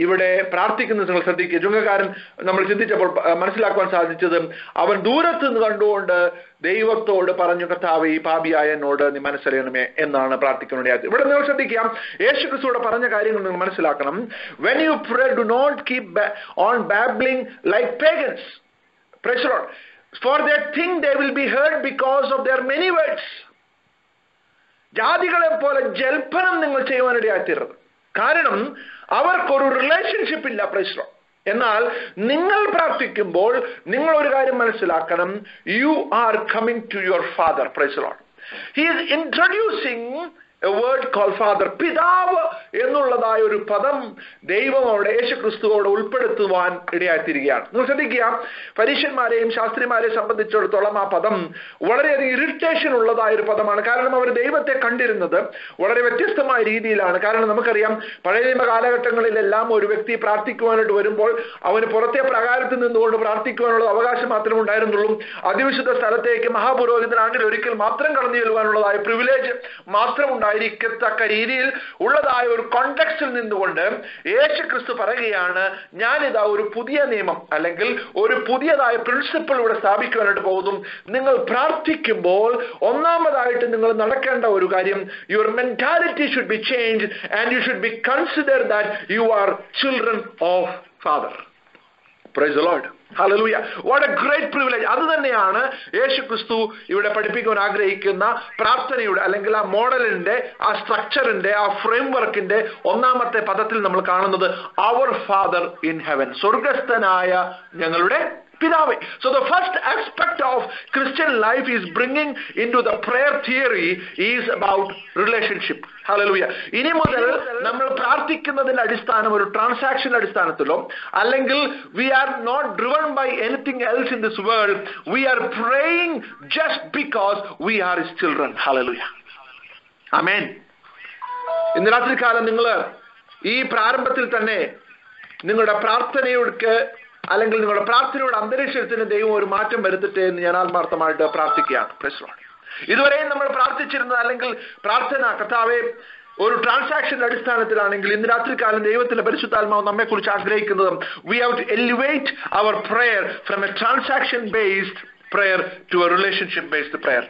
ഇവിടെ പ്രാർത്ഥിക്കുന്നത് നിങ്ങൾ ശ്രദ്ധിക്കുക. ചുങ്കക്കാരൻ നമ്മൾ ചിന്തിച്ചപ്പോൾ മനസ്സിലാക്കുവാൻ സാധിച്ചത് അവൻ ദൂരത്ത് നിന്ന് കണ്ടുകൊണ്ട് ദൈവത്തോട് പറഞ്ഞു, കർത്താവേ, ഈ പാപിയായ എന്നോട് നീ മനസ്സറിയണമേ എന്നാണ് പ്രാർത്ഥിക്കുന്നത്. ഇവിടെ നിങ്ങൾ ശ്രദ്ധിക്കാം, യേശുക്രിസ്തുവോട് പറഞ്ഞ കാര്യങ്ങൾ നിങ്ങൾ മനസ്സിലാക്കണം. when you pray, do not keep on babbling like pagans. Praise the Lord. For they think they will be heard because of their many words. ജാതികളെ പോലെ ജൽപ്പനം നിങ്ങൾ ചെയ്യുവാനിടയായിത്തീരുന്നത്. കാരണം അവർക്കൊരു റിലേഷൻഷിപ്പ് ഇല്ല. Praise the Lord. എന്നാൽ നിങ്ങൾ പ്രാർത്ഥിക്കുമ്പോൾ നിങ്ങൾ ഒരു കാര്യം മനസ്സിലാക്കണം, you are coming to your Father. Praise the Lord. He is introducing a word called Father. പിതാവ് എന്നുള്ളതായ ഒരു പദം ദൈവം അവിടെ യേശുക്രിസ്തുവോട് ഉൾപ്പെടുത്തുവാൻ ഇടയായിത്തീരുകയാണ്. നിങ്ങൾ ശ്രദ്ധിക്കുക, പരീശന്മാരെയും ശാസ്ത്രിമാരെയും സംബന്ധിച്ചിടത്തോളം ആ പദം വളരെയധികം ഇറിറ്റേഷൻ ഉള്ളതായ ഒരു പദമാണ്. കാരണം അവർ ദൈവത്തെ കണ്ടിരുന്നത് വളരെ വ്യത്യസ്തമായ രീതിയിലാണ്. കാരണം നമുക്കറിയാം, പഴയ നിയമ കാലഘട്ടങ്ങളിലെല്ലാം ഒരു വ്യക്തി പ്രാർത്ഥിക്കുവാനായിട്ട് വരുമ്പോൾ അവന് പുറത്തെ പ്രകാരത്തിൽ നിന്നുകൊണ്ട് പ്രാർത്ഥിക്കുവാനുള്ള അവകാശം മാത്രമേ ഉണ്ടായിരുന്നുള്ളൂ. അതിവിശുദ്ധ സ്ഥലത്തേക്ക് മഹാപുരോഹിതൻ ആണ്ടിൽ ഒരിക്കൽ മാത്രം കടന്നു ചെല്ലുവാനുള്ളതായ പ്രിവിലേജ് മാത്രം ഉണ്ടായിരിക്കത്തക്ക രീതിയിൽ ഉള്ളതായ ഒരു കോണ്ടെക്സ്റ്റിൽ നിന്നുകൊണ്ട് യേശുക്രിസ്തു പറയുകയാണ്, ഞാനിതാ ഒരു പുതിയ നിയമം അല്ലെങ്കിൽ ഒരു പുതിയതായ പ്രിൻസിപ്പിൾ ഇവിടെ സ്ഥാപിക്കുവാനായിട്ട് പോകുന്നു. നിങ്ങൾ പ്രാർത്ഥിക്കുമ്പോൾ ഒന്നാമതായിട്ട് നിങ്ങൾ നടക്കേണ്ട ഒരു കാര്യം, your mentality should be change and you should be consider that you are children of father. Praise the Lord. Hallelujah. What a great privilege. അത് തന്നെയാണ് യേശുക്രിസ്തു ഇവിടെ പഠിപ്പിക്കാൻ ആഗ്രഹിക്കുന്ന പ്രാർത്ഥനയുടെ അല്ലെങ്കിൽ ആ മോഡലിന്റെ, ആ സ്ട്രക്ചറിന്റെ, ആ ഫ്രെയിംവർക്കിന്റെ ഒന്നാമത്തെ പദത്തിൽ നമ്മൾ കാണുന്നത് അവർ ഫാദർ ഇൻ ഹെവൻ, സ്വർഗസ്ഥനായ ഞങ്ങളുടെ പിതാവേ. So the first aspect of Christian life is bringing into the prayer theory is about relationship. Hallelujah. ഇനി മുതൽ നമ്മൾ പ്രാർത്ഥിക്കുന്നതിന്റെ അടിസ്ഥാനം ഒരു ട്രാൻസാക്ഷൻ അടിസ്ഥാനത്തിലോ അല്ലെങ്കിൽ we are not driven by anything else in this world. We are praying just because we are his children. Hallelujah. Amen. ഇന്ന് രാത്രികാലം നിങ്ങൾ ഈ പ്രാരംഭത്തിൽ തന്നെ നിങ്ങളുടെ പ്രാർത്ഥനയോട് അല്ലെങ്കിൽ നിങ്ങളുടെ പ്രാർത്ഥനയുടെ അന്തരീക്ഷത്തിന് ദൈവം ഒരു മാറ്റം വരുത്തട്ടെ എന്ന് ഞാൻ ആത്മാർത്ഥമായിട്ട് പ്രാർത്ഥിക്കുകയാണ്. ഇതുവരെയും നമ്മൾ പ്രാർത്ഥിച്ചിരുന്നത് അല്ലെങ്കിൽ പ്രാർത്ഥന കർത്താവേ ഒരു ട്രാൻസാക്ഷന്റെ അടിസ്ഥാനത്തിലാണെങ്കിൽ ഇന്ന് രാത്രികാലം ദൈവത്തിന്റെ പരിശുദ്ധാത്മാവ് നമ്മെ കുറിച്ച് ആഗ്രഹിക്കുന്നത് we have to elevate our prayer from a transaction based prayer to a relationship based prayer.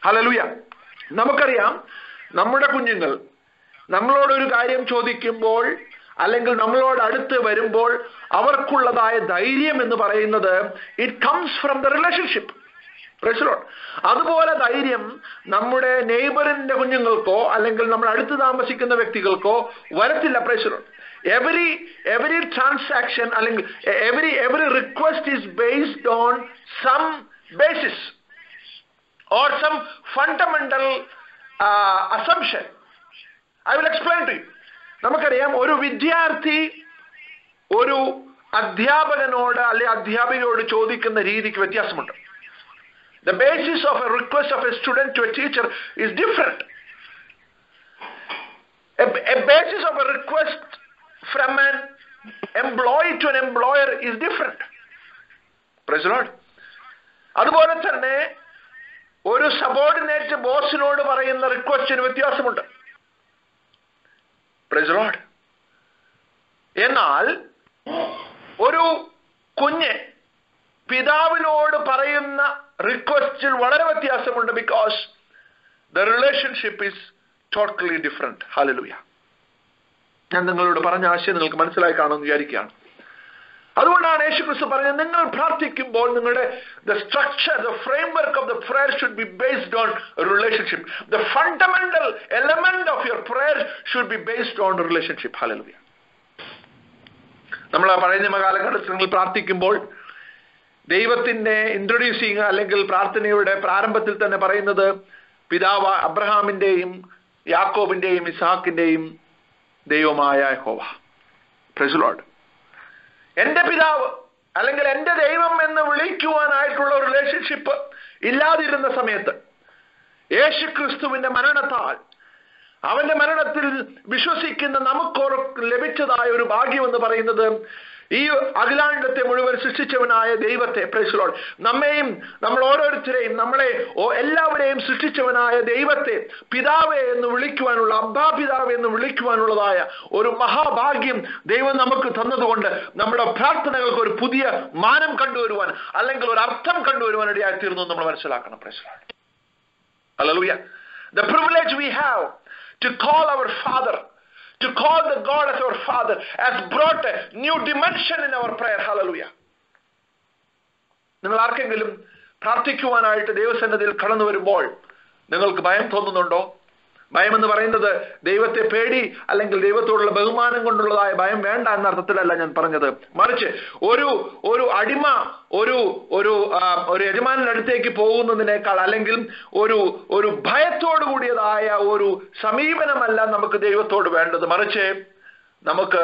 Hallelujah. നമുക്കറിയാം, നമ്മുടെ കുഞ്ഞുങ്ങൾ നമ്മളോട് ഒരു കാര്യം ചോദിക്കുമ്പോൾ അല്ലെങ്കിൽ നമ്മളോട് അടുത്ത് വരുമ്പോൾ അവർക്കുള്ളതായ ധൈര്യം എന്ന് പറയുന്നത് it comes from the relationship. അതുപോലെ ധൈര്യം നമ്മുടെ നെയ്ബറിന്റെ കുഞ്ഞുങ്ങൾക്കോ അല്ലെങ്കിൽ നമ്മൾ അടുത്ത് താമസിക്കുന്ന വ്യക്തികൾക്കോ വരത്തില്ല. എവരി ട്രാൻസാക്ഷൻ അല്ലെങ്കിൽ every request is based on some basis or some fundamental assumption. I will explain to you. നമുക്കറിയാം, ഒരു വിദ്യാർത്ഥി ഒരു അധ്യാപകനോട് അല്ലെ അധ്യാപികയോട് ചോദിക്കുന്ന രീതിക്ക് വ്യത്യാസമുണ്ട്. The basis of a request of a student to a teacher is different. A basis of a request from an employee to an employer is different. Praise the Lord. അതുപോലെ തന്നെ ഒരു സബോർഡിനേറ്റ് ബോസിനോട് പറയുന്ന റിക്വസ്റ്റിന് വ്യത്യാസമുണ്ട്. Praise the Lord. എന്നാൽ ഒരു കുഞ്ഞ് പിതാവിനോട് പറയുന്ന റിക്വസ്റ്റിൽ വളരെ വ്യത്യാസമുണ്ട്. Because the relationship is totally different. Hallelujah. ഞാൻ നിങ്ങളോട് പറഞ്ഞ ആശയം നിങ്ങൾക്ക് മനസ്സിലായി കാണുമെന്ന് വിചാരിക്കുകയാണ്. അതുകൊണ്ടാണ് യേശുക്രിസ്തു പറഞ്ഞത്, നിങ്ങൾ പ്രാർത്ഥിക്കുമ്പോൾ നിങ്ങളുടെ the structure, the framework of the prayer should be based on a relationship. The fundamental element of your prayer should be based on a relationship. Hallelujah. നമ്മൾ പഴയ നിയമ കാലഘട്ടത്തിൽ പ്രാർത്ഥിക്കുമ്പോൾ ദൈവത്തിന്റെ ഇൻട്രൊഡ്യൂസിങ് അല്ലെങ്കിൽ പ്രാർത്ഥനയുടെ പ്രാരംഭത്തിൽ തന്നെ പറയുന്നത് പിതാവ് അബ്രഹാമിന്റെയും യാക്കോബിന്റെയും ഇസ്ഹാക്കിന്റെയും ദൈവമായ യഹോവ. Price the Lord. എന്റെ പിതാവ് അല്ലെങ്കിൽ എന്റെ ദൈവം എന്ന് വിളിക്കുവാനായിട്ടുള്ള റിലേഷൻഷിപ്പ് ഇല്ലാതിരുന്ന സമയത്ത് യേശുക്രിസ്തുവിന്റെ മരണത്താൽ അവന്റെ മരണത്തിൽ വിശ്വസിക്കുന്ന നമുക്ക് ലഭിച്ചതായ ഒരു ഭാഗ്യം എന്ന് പറയുന്നത് ഈ അഖിലാണ്ടത്തെ മുഴുവൻ സൃഷ്ടിച്ചവനായ ദൈവത്തെ, പ്രൈസ് ദി ലോർഡ്, നമ്മെയും നമ്മൾ ഓരോരുത്തരെയും നമ്മളെ എല്ലാവരെയും സൃഷ്ടിച്ചവനായ ദൈവത്തെ പിതാവേ എന്ന് വിളിക്കുവാനുള്ള, അബ്ബാ പിതാവേ എന്ന് വിളിക്കുവാനുള്ളതായ ഒരു മഹാഭാഗ്യം ദൈവം നമുക്ക് തന്നതുകൊണ്ട് നമ്മുടെ പ്രാർത്ഥനകൾക്ക് ഒരു പുതിയ മാനം കണ്ടുവരുവാൻ അല്ലെങ്കിൽ ഒരു അർത്ഥം കണ്ടുവരുവാൻ ഇടയായി തീർന്നു നമ്മൾ മനസ്സിലാക്കണം. Price the Lord. Hallelujah. The privilege we have to call our Father, to call the God as our Father, has brought a new dimension in our prayer. Hallelujah. നിങ്ങൾ ആർക്കെങ്കിലും പ്രാർത്ഥിക്കുവാനായിട്ട് ദൈവസന്നിധിയിൽ കടന്നു വരുമ്പോൾ നിങ്ങൾക്ക് ഭയം തോന്നുന്നുണ്ടോ? ഭയം എന്ന് പറയുന്നത് ദൈവത്തെ പേടി അല്ലെങ്കിൽ ദൈവത്തോടുള്ള ബഹുമാനം കൊണ്ടുള്ളതായ ഭയം വേണ്ട എന്ന അർത്ഥത്തിലല്ല ഞാൻ പറഞ്ഞത്. മറിച്ച് ഒരു അടിമ ഒരു യജമാനന്റെ അടുത്തേക്ക് പോകുന്നതിനേക്കാൾ അല്ലെങ്കിൽ ഒരു ഭയത്തോടു കൂടിയതായ ഒരു സമീപനമല്ല നമുക്ക് ദൈവത്തോട് വേണ്ടത്. മറിച്ച് നമുക്ക്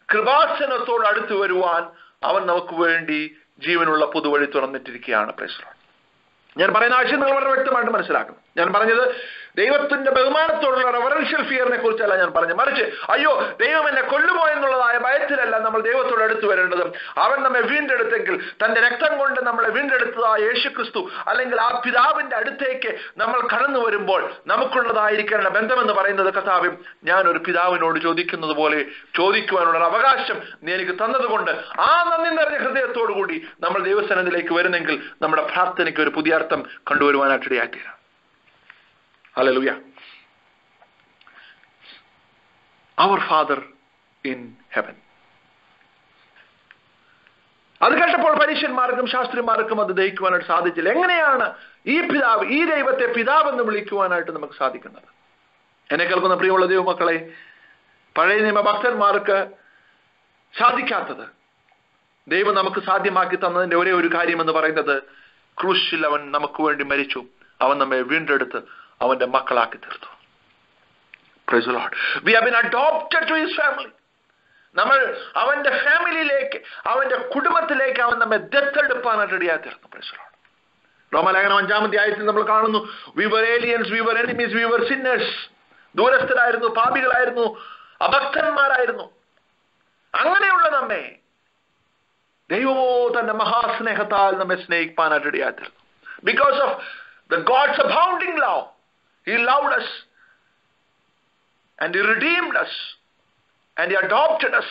കൃപാസനത്തോട് അടുത്ത് വരുവാൻ അവൻ നമുക്ക് വേണ്ടി ജീവനുള്ള പുതുവഴി തുറന്നിട്ടിരിക്കുകയാണ്. Praise Lord. ഞാൻ പറയുന്ന ആശയം നിങ്ങൾ വളരെ വ്യക്തമായിട്ട് മനസ്സിലാക്കണം. ഞാൻ പറഞ്ഞത് ദൈവത്തിന്റെ ബഹുമാനത്തോടുള്ള റെവറൻഷ്യൽ ഫിയറിനെ കുറിച്ചല്ല ഞാൻ പറഞ്ഞത്. മറിച്ച് അയ്യോ ദൈവം എന്നെ കൊല്ലുമോ എന്നുള്ളതായ ഭയത്തിലല്ല നമ്മൾ ദൈവത്തോട് അടുത്ത് വരേണ്ടത്. അവൻ നമ്മെ വീണ്ടെടുത്തെങ്കിൽ, തന്റെ രക്തം കൊണ്ട് നമ്മളെ വീണ്ടെടുത്തതായ യേശുക്രിസ്തു അല്ലെങ്കിൽ ആ പിതാവിന്റെ അടുത്തേക്ക് നമ്മൾ കടന്നു വരുമ്പോൾ നമുക്കുള്ളതായിരിക്കേണ്ട ബന്ധമെന്ന് പറയുന്നത്, കർത്താവേ ഞാൻ ഒരു പിതാവിനോട് ചോദിക്കുന്നത് പോലെ ചോദിക്കുവാനുള്ള അവകാശം നീ എനിക്ക് തന്നതുകൊണ്ട് ആ നന്ദി നിറഞ്ഞ ഹൃദയത്തോടു കൂടി നമ്മൾ ദൈവസന്നിധിയിലേക്ക് വരുന്നെങ്കിൽ നമ്മുടെ പ്രാർത്ഥനയ്ക്ക് ഒരു പുതിയ അർത്ഥം കണ്ടുവരുവാനായിട്ടിടയായിത്തീരാം. Hallelujah. Our Father in heaven. അത് കേട്ടപ്പോൾ പരീക്ഷന്മാർക്കും ശാസ്ത്രിമാർക്കും അത് ദഹിക്കുവാനായിട്ട് സാധിച്ചില്ല. എങ്ങനെയാണ് ഈ ദൈവത്തെ പിതാവെന്ന് വിളിക്കുവാനായിട്ട് നമുക്ക് സാധിക്കുന്നത്? എന്നെ കേൾക്കുന്ന പ്രിയമുള്ള ദൈവമക്കളെ, പഴയ നിയമ ഭക്തന്മാർക്ക് സാധിക്കാത്തത് ദൈവം നമുക്ക് സാധ്യമാക്കി തന്നതിന്റെ ഒരേ ഒരു കാര്യം എന്ന് പറയുന്നത്, ക്രൂശിൽ അവൻ നമുക്ക് വേണ്ടി മരിച്ചു, അവൻ നമ്മെ വീണ്ടെടുത്ത് അവന്റെ മക്കളാക്കി തീർത്തു. Praise the Lord. We have been adopted to his family. നമ്മൾ അവന്റെ ഫാമിലിയിലേക്ക്, അവന്റെ കുടുംബത്തിലേക്ക് അവൻ നമ്മെ ദത്തെടുപ്പാനായിട്ട് റെഡിയായി തീർന്നു. Praise the Lord. റോമലേഖനം 5-ാം അധ്യായത്തിൽ നമ്മൾ കാണുന്നു, we were aliens, we were enemies, we were sinners. ദൂരസ്ഥരായിരുന്നു, പാപികളായിരുന്നു, അഭക്തന്മാരായിരുന്നു. അങ്ങനെയുള്ള നമ്മെ ദൈവമോ തന്റെ മഹാസ്നേഹത്താൽ നമ്മെ സ്നേഹിപ്പാനായിട്ട് റെഡിയായി തീർന്നു. Because of the God's abounding love, he loved us and he redeemed us and he adopted us,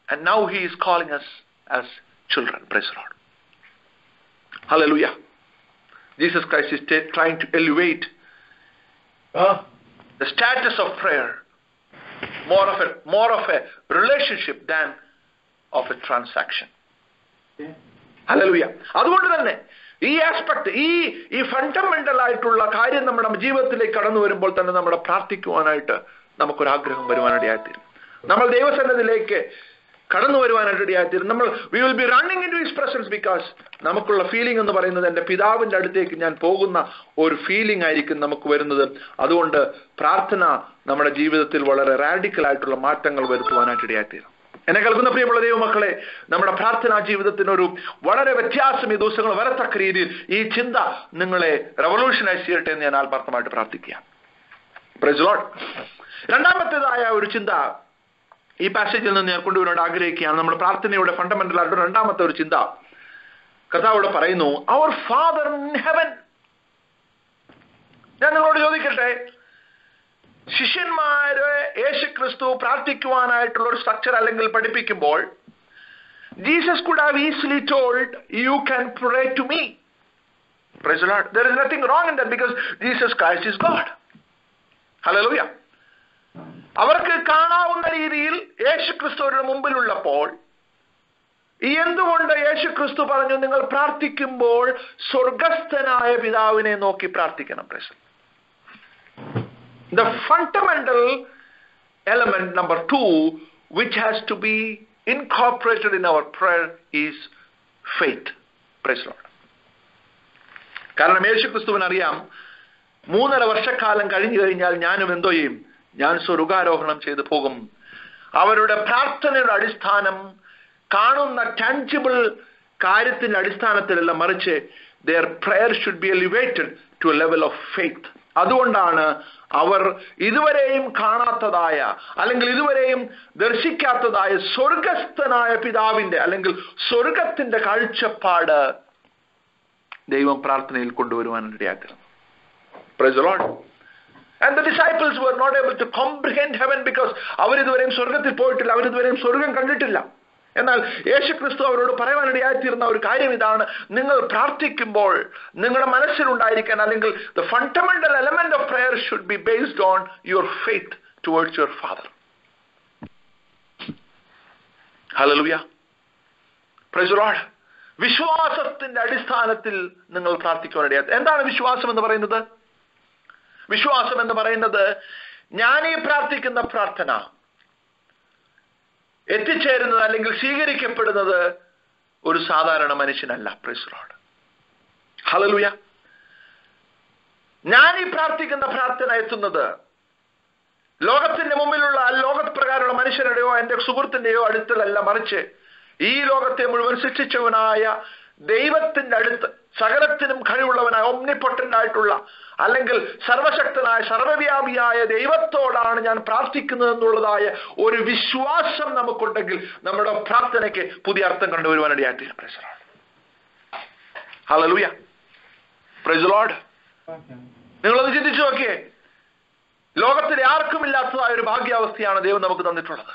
and now he is calling us as children. Praise the Lord. Hallelujah. Jesus Christ is trying to elevate the status of prayer, more of a relationship than of a transaction. Hallelujah. അതുകൊണ്ട് തന്നെ ഈ aspect, ഈ fundamental ആയിട്ടുള്ള കാര്യം നമ്മുടെ ജീവിതത്തിലേക്ക് കടന്നു വരുമ്പോൾ തന്നെ നമ്മുടെ പ്രാർത്ഥിക്കുവാനായിട്ട് നമുക്കൊരാഗ്രഹം വരുവാനിടയായിത്തീരും. നമ്മൾ ദൈവസന്നിധിയിലേക്ക് കടന്നു വരുവാനിടയായിത്തീരും. നമ്മൾ we will be running into his presence because നമുക്കുള്ള ഫീലിംഗ് എന്ന് പറയുന്നത് എൻ്റെ പിതാവിന്റെ അടുത്തേക്ക് ഞാൻ പോകുന്ന ഒരു ഫീലിംഗ് ആയിരിക്കും നമുക്ക് വരുന്നത്. അതുകൊണ്ട് പ്രാർത്ഥന നമ്മുടെ ജീവിതത്തിൽ വളരെ റാഡിക്കൽ ആയിട്ടുള്ള മാറ്റങ്ങൾ വരുത്തുവാനായിട്ടിടയായിത്തീരും. എന്നെ കേൾക്കുന്ന പ്രിയമുള്ള ദൈവമക്കളെ, നമ്മുടെ പ്രാർത്ഥനാ ജീവിതത്തിനൊരു വളരെ വ്യത്യാസം ഈ ദിവസങ്ങൾ വരത്തക്ക രീതിയിൽ ഈ ചിന്ത നിങ്ങളെ റെവല്യൂഷനൈസ് ചെയ്യട്ടെ എന്ന് ഞാൻ ആത്മാർത്ഥമായിട്ട് പ്രാർത്ഥിക്കുക. Price the Lord. രണ്ടാമത്തേതായ ഒരു ചിന്ത ഈ പാസേജിൽ നിന്ന് ഞാൻ കൊണ്ടുവരാൻ ആഗ്രഹിക്കുകയാണ്. നമ്മുടെ പ്രാർത്ഥനയുടെ ഫണ്ടമെന്റൽ ആയിട്ട് രണ്ടാമത്തെ ഒരു ചിന്ത കർത്താവോട് പറയുന്നു, അവർ ഫാദർ ഇൻ ഹെവൻ. ഞാൻ നിങ്ങളോട് ചോദിക്കട്ടെ, ശിഷ്യന്മാരെ യേശുക്രിസ്തു പ്രാർത്ഥിക്കുവാനായിട്ടുള്ള ഒരു സ്ട്രക്ചർ അല്ലെങ്കിൽ പഠിപ്പിക്കുമ്പോൾ Jesus could have easily told, you can pray to me. Praise the Lord. There is nothing wrong in that because Jesus Christ is God. Hallelujah. അവർക്ക് കാണാവുന്ന രീതിയിൽ യേശുക്രിസ്തുവിന്റെ മുമ്പിലുള്ളപ്പോൾ എന്തുകൊണ്ട് യേശുക്രിസ്തു പറഞ്ഞു, നിങ്ങൾ പ്രാർത്ഥിക്കുമ്പോൾ സ്വർഗസ്ഥനായ പിതാവിനെ നോക്കി പ്രാർത്ഥിക്കണം? The fundamental element number 2 which has to be incorporated in our prayer is faith. Praise the Lord. കാരണം യേശുക്രിസ്തുവിന് അറിയാം, 3.5 വർഷക്കാലം കഴിഞ്ഞു കഴിഞ്ഞാൽ ഞാനും എന്തോ ചെയ്യും, ഞാൻ സ്വർഗാരോഹണം ചെയ്തു പോകും. അവരുടെ പ്രാർത്ഥനയുടെ അടിസ്ഥാനം കാണുന്ന ടാൻജിബിൾ കാര്യത്തിന്റെ അടിസ്ഥാനത്തിലല്ല, മറിച്ച് their prayer should be elevated to a level of faith. അതുകൊണ്ടാണ് അവർ ഇതുവരെയും കാണാത്തതായ അല്ലെങ്കിൽ ഇതുവരെയും ദർശിക്കാത്തതായ സ്വർഗസ്ഥനായ പിതാവിന്റെ അല്ലെങ്കിൽ സ്വർഗത്തിന്റെ കാഴ്ചപ്പാട് ദൈവം പ്രാർത്ഥനയിൽ കൊണ്ടുവരുവാനിടയാക്കണം. Praise the Lord. And the disciples were not able to comprehend heaven because അവരിതുവരെയും സ്വർഗത്തിൽ പോയിട്ടില്ല, അവരിതുവരെയും സ്വർഗം കണ്ടിട്ടില്ല. എന്നാൽ യേശുക്രിസ്തു അവരോട് പറയാനിടയായിത്തീർന്ന ഒരു കാര്യം ഇതാണ്, നിങ്ങൾ പ്രാർത്ഥിക്കുമ്പോൾ നിങ്ങളുടെ മനസ്സിലുണ്ടായിരിക്കാൻ അല്ലെങ്കിൽ the fundamental element of prayer should be based on your faith towards your Father. Hallelujah. Praise the Lord. വിശ്വാസത്തിന്റെ അടിസ്ഥാനത്തിൽ നിങ്ങൾ പ്രാർത്ഥിക്കുവാനിടയായി. എന്താണ് വിശ്വാസം എന്ന് പറയുന്നത്? വിശ്വാസം എന്ന് പറയുന്നത് ഞാൻ ഈ പ്രാർത്ഥിക്കുന്ന പ്രാർത്ഥന എത്തിച്ചേരുന്നത് അല്ലെങ്കിൽ സ്വീകരിക്കപ്പെടുന്നത് ഒരു സാധാരണ മനുഷ്യനല്ല. Price the Lord. ഹല്ലേലൂയ. ഞാൻ ഈ പ്രാർത്ഥിക്കുന്ന പ്രാർത്ഥന എത്തുന്നത് ലോകത്തിന്റെ മുമ്പിലുള്ള ലോകപ്രകാരമുള്ള മനുഷ്യരുടെയോ എന്റെ സുഹൃത്തിന്റെയോ അടുത്തലല്ല, മറിച്ച് ഈ ലോകത്തെ മുഴുവൻ സൃഷ്ടിച്ചവനായ ദൈവത്തിന്റെ അടുത്ത്, സകലത്തിനും കഴിവുള്ളവനായ ഒമ്നിപൊട്ടന്റ് ആയിട്ടുള്ള അല്ലെങ്കിൽ സർവശക്തനായ സർവവ്യാപിയായ ദൈവത്തോടാണ് ഞാൻ പ്രാർത്ഥിക്കുന്നത് എന്നുള്ളതായ ഒരു വിശ്വാസം നമുക്കുണ്ടെങ്കിൽ നമ്മുടെ പ്രാർത്ഥനയ്ക്ക് പുതിയ അർത്ഥം കണ്ടുവരുവാനിടയായിട്ട്. Praise the Lord. Hallelujah. Praise the Lord. നിങ്ങളൊന്ന് ചിന്തിച്ചു നോക്കിയേ, ലോകത്തിൽ ആർക്കും ഇല്ലാത്തതായ ഒരു ഭാഗ്യാവസ്ഥയാണ് ദൈവം നമുക്ക് തന്നിട്ടുള്ളത്.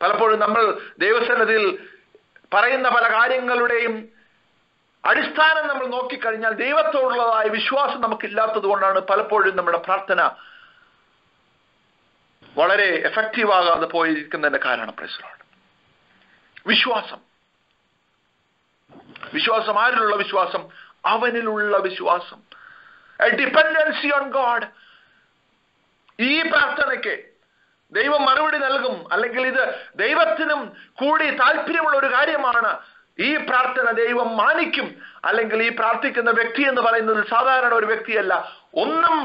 പലപ്പോഴും നമ്മൾ ദൈവസന്നിധിയിൽ പറയുന്ന പല കാര്യങ്ങളുടെയും അടിസ്ഥാനം നമ്മൾ നോക്കിക്കഴിഞ്ഞാൽ ദൈവത്തോടുള്ളതായ വിശ്വാസം നമുക്കില്ലാത്തത് കൊണ്ടാണ് പലപ്പോഴും നമ്മുടെ പ്രാർത്ഥന വളരെ എഫക്റ്റീവ് ആകാതെ പോയിരിക്കുന്നതിന്റെ കാരണം. Price the Lord. വിശ്വാസം. വിശ്വാസം ആരിലുള്ള വിശ്വാസം? അവനിലുള്ള വിശ്വാസം. A dependency on God. ഈ പ്രാർത്ഥനയ്ക്ക് ദൈവം മറുപടി നൽകും, അല്ലെങ്കിൽ ഇത് ദൈവത്തിനും കൂടി താല്പര്യമുള്ള ഒരു കാര്യമാണ്. ഈ പ്രാർത്ഥന ദൈവം മാനിക്കും. അല്ലെങ്കിൽ ഈ പ്രാർത്ഥിക്കുന്ന വ്യക്തി എന്ന് പറയുന്നത് സാധാരണ ഒരു വ്യക്തിയല്ല, ഒന്നും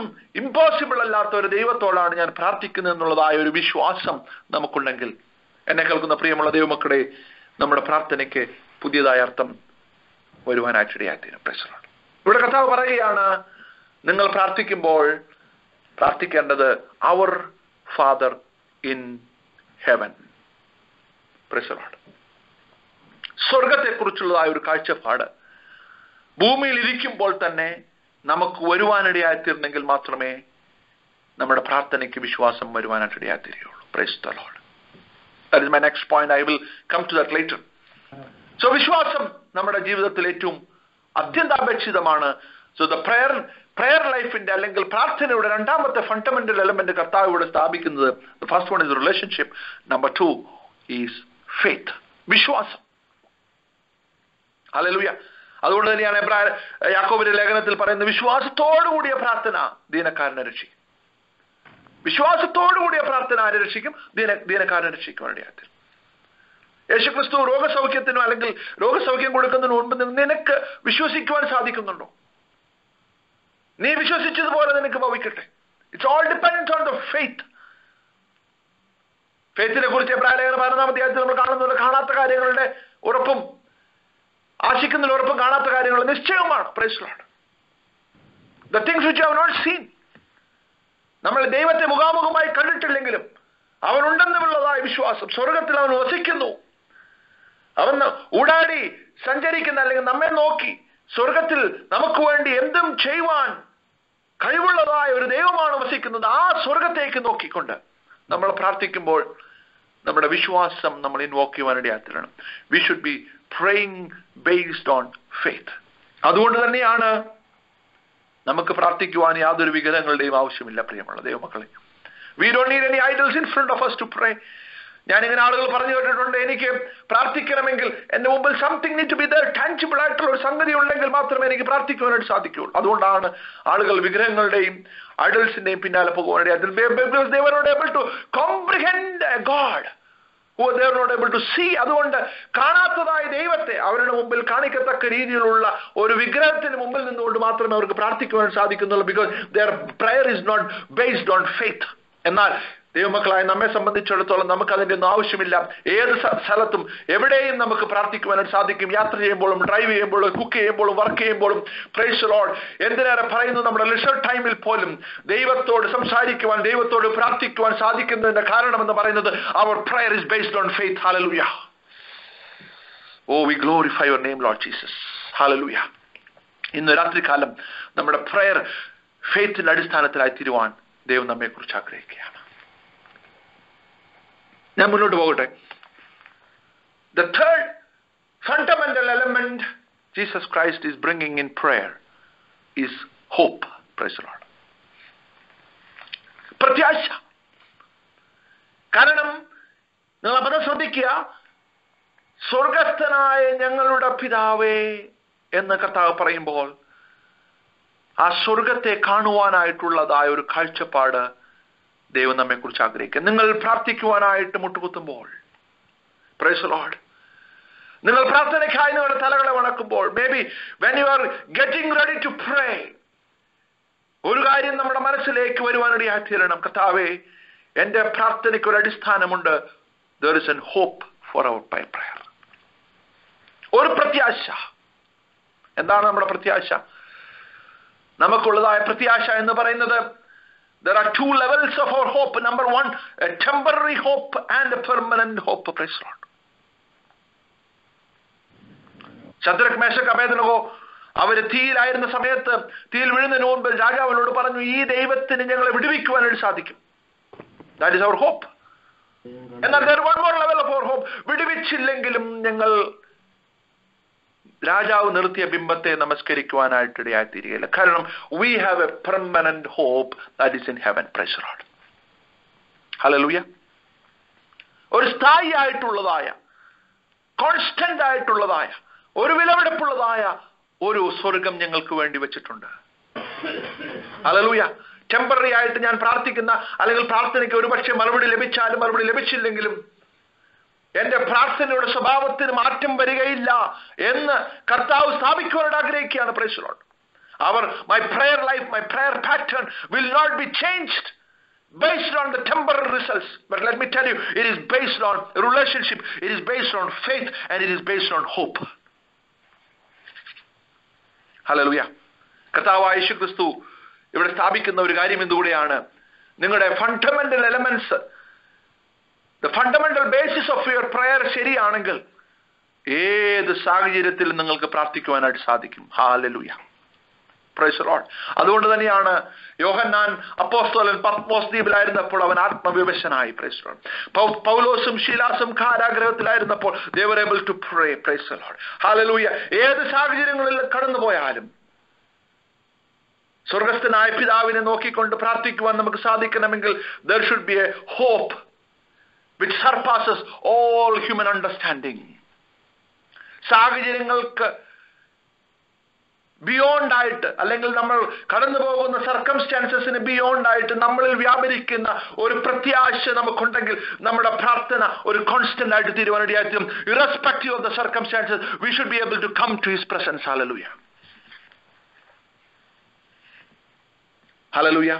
ഇമ്പോസിബിൾ അല്ലാത്ത ഒരു ദൈവത്തോടാണ് ഞാൻ പ്രാർത്ഥിക്കുന്നത് എന്നുള്ളതായ ഒരു വിശ്വാസം നമുക്കുണ്ടെങ്കിൽ, എന്നെ കേൾക്കുന്ന പ്രിയമുള്ള ദൈവമക്കളെ, നമ്മുടെ പ്രാർത്ഥനയ്ക്ക് പുതിയതായ അർത്ഥം വരുവാനായിട്ടിടയായിത്തീരും. Price the Lord. ഇവിടെ കർത്താവ് പറയുകയാണ്, നിങ്ങൾ പ്രാർത്ഥിക്കുമ്പോൾ പ്രാർത്ഥിക്കേണ്ടത് our father in heaven. Praise the Lord. സ്വർഗത്തെക്കുറിച്ചുള്ളതായ ഒരു കാഴ്ചപ്പാട് ഭൂമിയിൽ ഇരിക്കുമ്പോൾ തന്നെ നമുക്ക് വരുവാനിടയായിത്തീർന്നെങ്കിൽ മാത്രമേ നമ്മുടെ പ്രാർത്ഥനയ്ക്ക് വിശ്വാസം വരുവാനായിട്ടിടയായിത്തീരുകയുള്ളൂ. Praise the Lord. That is my next point. I will come to that later. So വിശ്വാസം നമ്മുടെ ജീവിതത്തിൽ ഏറ്റവും അത്യന്താപേക്ഷിതമാണ്. സോ ദ പ്രയർ ലൈഫിന്റെ അല്ലെങ്കിൽ പ്രാർത്ഥനയുടെ രണ്ടാമത്തെ ഫണ്ടമെന്റൽ എലമെന്റ് കർത്താവ് ഇവിടെ സ്ഥാപിക്കുന്നത്, the first one is relationship, number 2 is faith. വിശ്വാസം. ഹല്ലേലൂയ. അതുകൊണ്ട് തന്നെയാണ് യാക്കോബിന്റെ ലേഖനത്തിൽ പറയുന്നത്, വിശ്വാസത്തോടുകൂടിയ പ്രാർത്ഥന ദീനക്കാരനെ രക്ഷിക്കും. വിശ്വാസത്തോടുകൂടിയ പ്രാർത്ഥന ആരെ രക്ഷിക്കും? ദീനക്കാരനെ രക്ഷിക്കും. വേണ്ടിയാത്തിൽ യേശുക്രിസ്തു രോഗസൗഖ്യത്തിനോ അല്ലെങ്കിൽ രോഗസൗഖ്യം കൊടുക്കുന്നതിന് മുൻപ് നിനക്ക് വിശ്വസിക്കുവാൻ സാധിക്കുന്നുണ്ടോ? നീ വിശ്വസിച്ചതുപോലെ നിനക്ക് ഭവിക്കട്ടെ. It's all depends on the faith. ഫെയ്ത്തിനെ കുറിച്ച് എബ്രായലേഖനം 11-ാം അധ്യായത്തിൽ നമ്മൾ കാണുന്നത് കാണാത്ത കാര്യങ്ങളുടെ ഉറപ്പും ആശിക്കുന്നതിൽ ഉറപ്പും കാണാത്ത കാര്യങ്ങൾ നിശ്ചയവുമാണ്. Praise the Lord. The things which you have not seen. നമ്മൾ ദൈവത്തെ മുഖാമുഖമായി കണ്ടിട്ടില്ലെങ്കിലും അവനുണ്ടെന്നുള്ളതായ വിശ്വാസം, സ്വർഗത്തിൽ അവൻ വസിക്കുന്നു, അവൻ ഊടാടി സഞ്ചരിക്കുന്ന അല്ലെങ്കിൽ നമ്മെ നോക്കി സ്വർഗത്തിൽ നമുക്ക് വേണ്ടി എന്തും ചെയ്യുവാൻ കഴിവുള്ളതായ ഒരു ദൈവമാണ് വസിക്കുന്നത്. ആ സ്വർഗത്തേക്ക് നോക്കിക്കൊണ്ട് നമ്മൾ പ്രാർത്ഥിക്കുമ്പോൾ നമ്മുടെ വിശ്വാസം നമ്മൾ ഇൻവോക്ക് ചെയ്യുവാനിടയാത്തിലാണ്. We should be praying based on faith. അതുകൊണ്ട് തന്നെയാണ് നമുക്ക് പ്രാർത്ഥിക്കുവാൻ യാതൊരു വിഗ്രഹങ്ങളുടെയും ആവശ്യമില്ല. പ്രിയമുള്ള ദൈവമക്കളെ, we don't need any idols in front of us to pray. ഞാനിങ്ങനെ ആളുകൾ പറഞ്ഞു കേട്ടിട്ടുണ്ട്, എനിക്ക് പ്രാർത്ഥിക്കണമെങ്കിൽ എന്റെ മുമ്പിൽ something need to be there, tangible ആയിട്ടുള്ള ഒരു സംഗതി ഉണ്ടെങ്കിൽ മാത്രമേ എനിക്ക് പ്രാർത്ഥിക്കുവാനായിട്ട് സാധിക്കുകയുള്ളൂ. അതുകൊണ്ടാണ് ആളുകൾ വിഗ്രഹങ്ങളുടെയും ഐഡൽസിന്റെയും പിന്നാലെ പോകുവാനായിട്ട്. They were not able to comprehend a God who they were not able to see. അതുകൊണ്ട് കാണാത്തതായ ദൈവത്തെ അവരുടെ മുമ്പിൽ കാണിക്കത്തക്ക രീതിയിലുള്ള ഒരു വിഗ്രഹത്തിന് മുമ്പിൽ നിന്നുകൊണ്ട് മാത്രമേ അവർക്ക് പ്രാർത്ഥിക്കുവാൻ സാധിക്കുന്നുള്ളൂ. Because their prayer is not based on faith. എന്നാൽ ദൈവമക്കളായ നമ്മെ സംബന്ധിച്ചിടത്തോളം നമുക്ക് അതിന്റെ ഒന്നും ആവശ്യമില്ല. ഏത് സ്ഥലത്തും എവിടെയും നമുക്ക് പ്രാർത്ഥിക്കുവാനായിട്ട് സാധിക്കും. യാത്ര ചെയ്യുമ്പോഴും, ഡ്രൈവ് ചെയ്യുമ്പോഴും, കുക്ക് ചെയ്യുമ്പോഴും, വർക്ക് ചെയ്യുമ്പോഴും. Price the Lord. എന്തിനേറെ പറയുന്നു, നമ്മുടെ ലിഷർ ടൈമിൽ പോലും ദൈവത്തോട് സംസാരിക്കുവാൻ, ദൈവത്തോട് പ്രാർത്ഥിക്കുവാൻ സാധിക്കുന്നതിന്റെ കാരണമെന്ന് പറയുന്നത് our prayer is based on faith. Hallelujah. Oh, we glorify your name, Lord Jesus. Hallelujah. ഇന്ന് രാത്രികാലം നമ്മുടെ പ്രയർ ഫെയ്ത്തിന്റെ അടിസ്ഥാനത്തിലായി തീരുവാൻ ദൈവം നമ്മെ കുറിച്ച് ആഗ്രഹിക്കുകയാണ്. ഞാൻ മുന്നോട്ട് പോകട്ടെ. The third fundamental element Jesus Christ is bringing in prayer is hope. Praise the Lord. പ്രത്യാശ. കാരണം നിങ്ങൾ പദം ശ്രദ്ധിക്കുക, സ്വർഗസ്ഥനായ ഞങ്ങളുടെ പിതാവേ എന്ന് കർത്താവ് പറയുമ്പോൾ ആ സ്വർഗത്തെ കാണുവാനായിട്ടുള്ളതായ ഒരു കാഴ്ചപ്പാട് ദൈവം നമ്മെ കുറിച്ച് ആഗ്രഹിക്കുക. നിങ്ങൾ പ്രാർത്ഥിക്കുവാനായിട്ട് മുട്ടുകുത്തുമ്പോൾ, പ്രൈസ് ദി ലോർഡ്, നിങ്ങൾ പ്രാർത്ഥനയ്ക്കായി നിങ്ങളുടെ തലകളെ വണക്കുമ്പോൾ, maybe when you are getting ready to pray, ഒരു കാര്യം നമ്മുടെ മനസ്സിലേക്ക് വരുവാനിടയായി തീരണം. കർത്താവേ, എന്റെ പ്രാർത്ഥനയ്ക്ക് ഒരു അടിസ്ഥാനമുണ്ട്. there is a hope for our prayer. ഒരു പ്രത്യാശ. എന്താണ് നമ്മുടെ പ്രത്യാശ? നമുക്കുള്ളതായ പ്രത്യാശ എന്ന് പറയുന്നത്, there are two levels of our hope. Number one, a temporary hope and a permanent hope. Praise the Lord. Shadrach, Meshach, Abednego അവര് തീയിലായിരുന്ന സമയത്ത്, തീയിൽ വീഴുന്നതിന് മുൻപ് രാജാവിനോട് പറഞ്ഞു, ഈ ദൈവത്തിന് ഞങ്ങളെ വിടുവിക്കുവാനായിട്ട് സാധിക്കും. That is our hope. എന്നാൽ there is one more level of our hope. വിടുവിച്ചില്ലെങ്കിലും ഞങ്ങൾ രാജാവ് നിർത്തിയ ബിംബത്തെ നമസ്കരിക്കുവാനായിട്ട് ഇടയായിത്തീരുകയില്ല. കാരണം we have a permanent hope that is in heaven. Praise the Lord. Hallelujah. ഒരു സ്ഥായി ആയിട്ടുള്ളതായ, കോൺസ്റ്റന്റ് ആയിട്ടുള്ളതായ, ഒരു വിലപിടിപ്പുള്ളതായ ഒരു സ്വർഗം ഞങ്ങൾക്ക് വേണ്ടി വെച്ചിട്ടുണ്ട്. ഹല്ലേലൂയ. ടെമ്പററി ആയിട്ട് ഞാൻ പ്രാർത്ഥിക്കുന്ന, അല്ലെങ്കിൽ പ്രാർത്ഥനയ്ക്ക് ഒരുപക്ഷെ മറുപടി ലഭിച്ചാലും മറുപടി ലഭിച്ചില്ലെങ്കിലും എന്റെ പ്രാർത്ഥനയുടെ സ്വഭാവത്തിന് മാറ്റം വരികയില്ല എന്ന് കർത്താവ് സ്ഥാപിക്കുവാനായിട്ട് ആഗ്രഹിക്കുകയാണ്. Price the Lord. my prayer life, my prayer pattern will not be changed based on the temporary results, but let me tell you, it is based on a relationship, it is based on faith, and it is based on hope. Hallelujah. കർത്താവായ യേശുക്രിസ്തു ഇവിടെ സ്ഥാപിക്കുന്ന ഒരു കാര്യം എന്തുകൂടിയാണ്, നിങ്ങളുടെ fundamental elements, the fundamental basis of your prayer ശരിയാണെങ്കിൽ ഏത് സാഹചര്യത്തിലും നിങ്ങൾക്ക് പ്രാർത്ഥിക്കുവാനായിട്ട് സാധിക്കും. ഹല്ലേലൂയ. Praise the Lord. അതുകൊണ്ട് തന്നെയാണ് യോഹന്നാൻ അപ്പോസ്തലൻ പത്മോസ് ദ്വീപിലായിരുന്നപ്പോൾ അവൻ ആത്മവിവശനായി. Price the Lord. പൗലോസും ശീലാസും കാരാഗ്രഹത്തിലായിരുന്നപ്പോൾ they were able to pray. Praise the Lord. Hallelujah. ഏത് സാഹചര്യങ്ങളിൽ കടന്നുപോയാലും സ്വർഗസ്ഥനായ പിതാവിനെ നോക്കിക്കൊണ്ട് പ്രാർത്ഥിക്കുവാൻ നമുക്ക് സാധിക്കണമെങ്കിൽ there should be a hope which surpasses all human understanding. സാഹചര്യങ്ങൾക്ക് ബിയോണ്ട് ആയിട്ട്, അല്ലെങ്കിൽ നമ്മൾ കടന്നു പോകുന്ന സർക്കംസ്റ്റാൻസസിന് ബിയോണ്ട് ആയിട്ട് നമ്മളിൽ വ്യാപരിക്കുന്ന ഒരു പ്രത്യാശ നമുക്കുണ്ടെങ്കിൽ നമ്മുടെ പ്രാർത്ഥന ഒരു കോൺസ്റ്റന്റ് ആയിട്ട് തീരുവാനിടയായിട്ടും, irrespective of the circumstances, we should be able to come to his presence. Hallelujah. Hallelujah.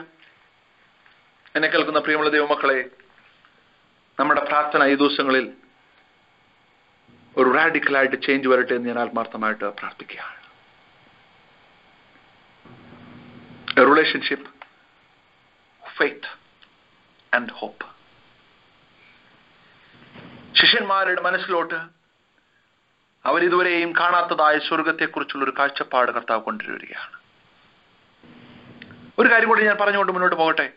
എന്നെ കേൾക്കുന്ന പ്രിയമുള്ള ദൈവമക്കളെ, നമ്മുടെ പ്രാർത്ഥന ഈ ദിവസങ്ങളിൽ ഒരു റാഡിക്കലായിട്ട് ചേഞ്ച് വരട്ടെ എന്ന് ഞാൻ ആത്മാർത്ഥമായിട്ട് പ്രാർത്ഥിക്കുകയാണ്. A relationship, faith and hope. ശിഷ്യന്മാരുടെ മനസ്സിലോട്ട് അവരിതുവരെയും കാണാത്തതായ സ്വർഗത്തെക്കുറിച്ചുള്ള ഒരു കാഴ്ചപ്പാട് കർത്താവ് കൊണ്ടുവരികയാണ്. ഒരു കാര്യം കൂടി ഞാൻ പറഞ്ഞുകൊണ്ട് മുന്നോട്ട് പോകട്ടെ.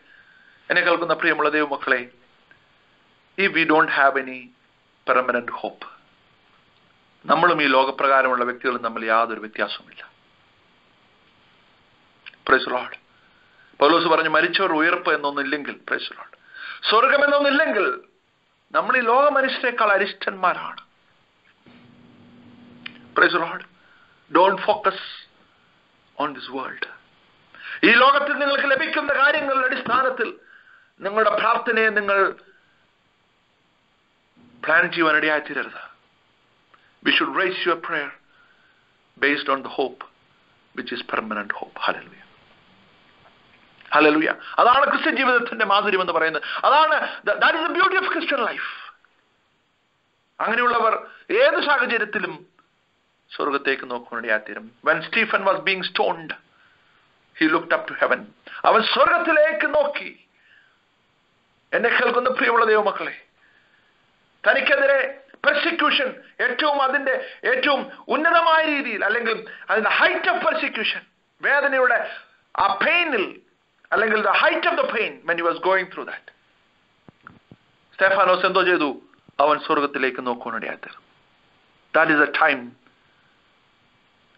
എന്നെ കേൾക്കുന്ന പ്രിയമുള്ള ദൈവമക്കളെ, if we don't have any permanent hope, നമ്മളും ഈ ലോകപ്രകാരമുള്ള വ്യക്തികളും തമ്മിൽ യാതൊരു വ്യത്യാസവുമില്ല. Praise the Lord. പൗലോസ് പറഞ്ഞു, മരിച്ചവർ ഉയർപ്പ് എന്നൊന്നില്ലെങ്കിൽ, പ്രൈസ് ദി ലോർഡ്, സ്വർഗം എന്നൊന്നില്ലെങ്കിൽ നമ്മൾ ഈ ലോക മനുഷ്യരെക്കാൾ അരിഷ്ടന്മാരാണ്. Praise the Lord. Don't focus on this world. ഈ ലോകത്തിൽ നിങ്ങൾക്ക് ലഭിക്കുന്ന കാര്യങ്ങളുടെ അടിസ്ഥാനത്തിൽ നിങ്ങളുടെ പ്രാർത്ഥനയെ നിങ്ങൾ പ്ലാൻ ചെയ്യുവാനിടയായിത്തീരരുത്. We should raise your prayer based on the hope which is permanent hope. Hallelujah. Hallelujah. അതാണ് ക്രിസ്ത്യൻ ജീവിതത്തിന്റെ മാധുര്യം എന്ന് പറയുന്നത്. അതാണ് that is the beauty of Christian life. അങ്ങനെയുള്ളവർ ഏത് സാഹചര്യത്തിലും സ്വർഗത്തേക്ക് നോക്കുവാനിടയായിത്തീരും. When Stephen was being stoned, he looked up to heaven. അവൻ സ്വർഗത്തിലേക്ക് നോക്കി. എന്നെ കേൾക്കുന്ന പ്രിയമുള്ള ദൈവമക്കളെ, തനിക്കെതിരെ പെർസിക്യൂഷൻ അതിന്റെ ഏറ്റവും ഉന്നതമായ രീതിയിൽ, അല്ലെങ്കിൽ അതിന്റെ ഹൈറ്റ് ഓഫ് പെർസിക്യൂഷൻ, വേദനയുടെ ആ പെയിനിൽ, അല്ലെങ്കിൽ the height of the pain when he was going through that, Stephanos എന്തോ ചെയ്തു? അവൻ സ്വർഗത്തിലേക്ക് നോക്കുവാനിടയായിത്തീർന്നു. That is the time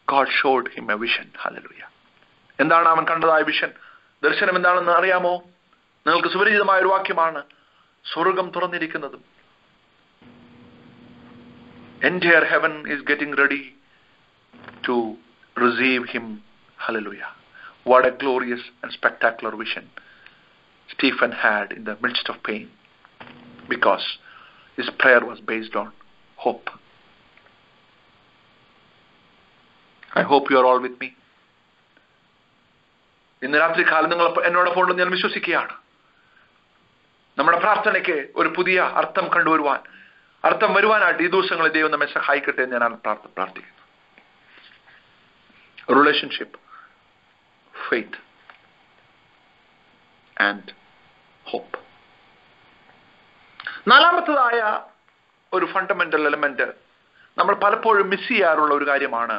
God showed him a vision. Hallelujah. എന്താണ് അവൻ കണ്ടതായ വിഷൻ, ദർശനം എന്താണെന്ന് അറിയാമോ? നിങ്ങൾക്ക് സുപരിചിതമായ ഒരു വാക്യമാണ്. സ്വർഗം തുറന്നിരിക്കുന്നതും entire heaven is getting ready to receive him. Hallelujah. What a glorious and spectacular vision Stephen had in the midst of pain, because his prayer was based on hope. I hope you are all with me. ഇന്ന് രാത്രി കാലം നിങ്ങൾ എന്നോടൊപ്പം ഉണ്ടെന്ന് ഞാൻ വിശ്വസിക്കുകയാണ്. നമ്മുടെ പ്രാർത്ഥനയ്ക്ക് ഒരു പുതിയ അർത്ഥം കണ്ടുവരുവാൻ, അർത്ഥം വരുവാനായിട്ട് ഈ ദിവസങ്ങളിൽ ദൈവം നമ്മെ സഹായിക്കട്ടെ എന്ന് ഞാൻ പ്രാർത്ഥിക്കുന്നു. Relationship, faith and hope. നാലാമത്തതായ ഒരു ഫണ്ടമെന്റൽ എലമെന്റ് നമ്മൾ പലപ്പോഴും മിസ് ചെയ്യാറുള്ള ഒരു കാര്യമാണ്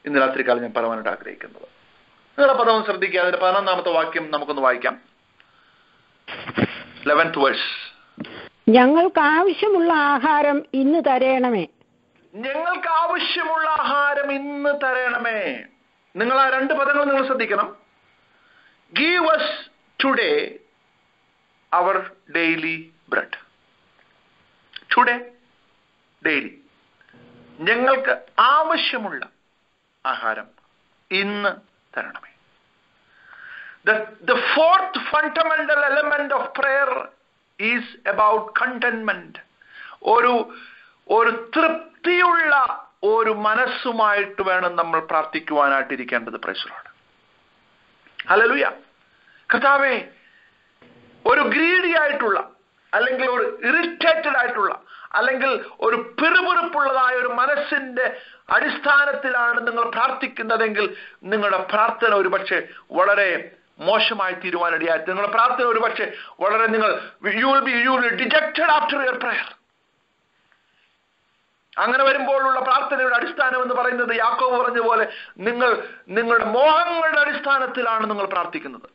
ഇന്ന് രാത്രികാലം ഞാൻ പറയാനായിട്ട് ആഗ്രഹിക്കുന്നത്. നിങ്ങളുടെ പദം ശ്രദ്ധിക്കുക. അതിന്റെ 11ാമത്തെ വാക്യം നമുക്കൊന്ന് വായിക്കാം. 11th verse. ഞങ്ങൾക്ക് ആവശ്യമുള്ള ആഹാരം ഇന്ന് തരണമേ. ഞങ്ങൾക്ക് ആവശ്യമുള്ള ആഹാരം ഇന്ന് തരണമേ. നിങ്ങൾ ആ 2 പദങ്ങൾ നിങ്ങൾ ശ്രദ്ധിക്കണം. Give us today our daily bread. Today, daily. ഞങ്ങൾക്ക് ആവശ്യമുള്ള ആഹാരം ഇന്ന് തരണമേ. The fourth fundamental element of prayer is about contentment. ഒരു തൃപ്തിയുള്ള ഒരു മനസ്സുമായിട്ട് വേണം നമ്മൾ പ്രാർത്ഥിക്കുവാനായിട്ടിരിക്കേണ്ടത്. Praise the Lord. ഹല്ലേലൂയ. കർത്താവേ, ഒരു ഗ്രീഡി ആയിട്ടുള്ള, അല്ലെങ്കിൽ ഒരു ഇറിറ്റേറ്റഡ് ആയിട്ടുള്ള, അല്ലെങ്കിൽ ഒരു പിറുപിറുപ്പുള്ളതായ ഒരു മനസ്സിന്റെ അടിസ്ഥാനത്തിലാണ് നിങ്ങൾ പ്രാർത്ഥിക്കുന്നതെങ്കിൽ നിങ്ങളുടെ പ്രാർത്ഥന ഒരുപക്ഷെ വളരെ മോശമായി തീരുവാനിടയായി. നിങ്ങളുടെ പ്രാർത്ഥന ഒരുപക്ഷെ വളരെ you will be dejected after your prayer. അങ്ങനെ വരുമ്പോഴുള്ള പ്രാർത്ഥനയുടെ അടിസ്ഥാനം എന്ന് പറയുന്നത് യാക്കോബ് പറഞ്ഞ പോലെ നിങ്ങളുടെ മോഹങ്ങളുടെ അടിസ്ഥാനത്തിലാണ് നിങ്ങൾ പ്രാർത്ഥിക്കുന്നത്.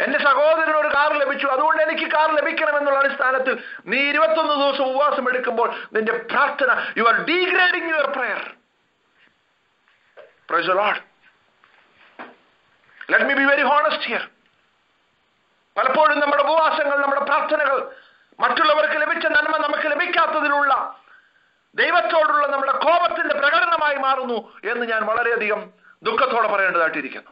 എന്റെ സഹോദരന് ഒരു കാർ ലഭിച്ചു, അതുകൊണ്ട് എനിക്ക് കാർ ലഭിക്കണമെന്നുള്ള അടിസ്ഥാനത്തിൽ നീ 21 ദിവസം ഉപവാസം എടുക്കുമ്പോൾ നിന്റെ പ്രാർത്ഥന, you are degrading your prayer. Praise the Lord. Let me be very honest here. പലപ്പോഴും നമ്മുടെ ഉപവാസങ്ങൾ, നമ്മുടെ പ്രാർത്ഥനകൾ മറ്റുള്ളവർക്ക് ലഭിച്ച നന്മ നമുക്ക് ലഭിക്കാത്തതിലുള്ള ദൈവത്തോടുള്ള നമ്മുടെ കോപത്തിന്റെ പ്രകടനമായി മാറുന്നു എന്ന് ഞാൻ വളരെയധികം ദുഃഖത്തോടെ പറയേണ്ടതായിട്ടിരിക്കുന്നു.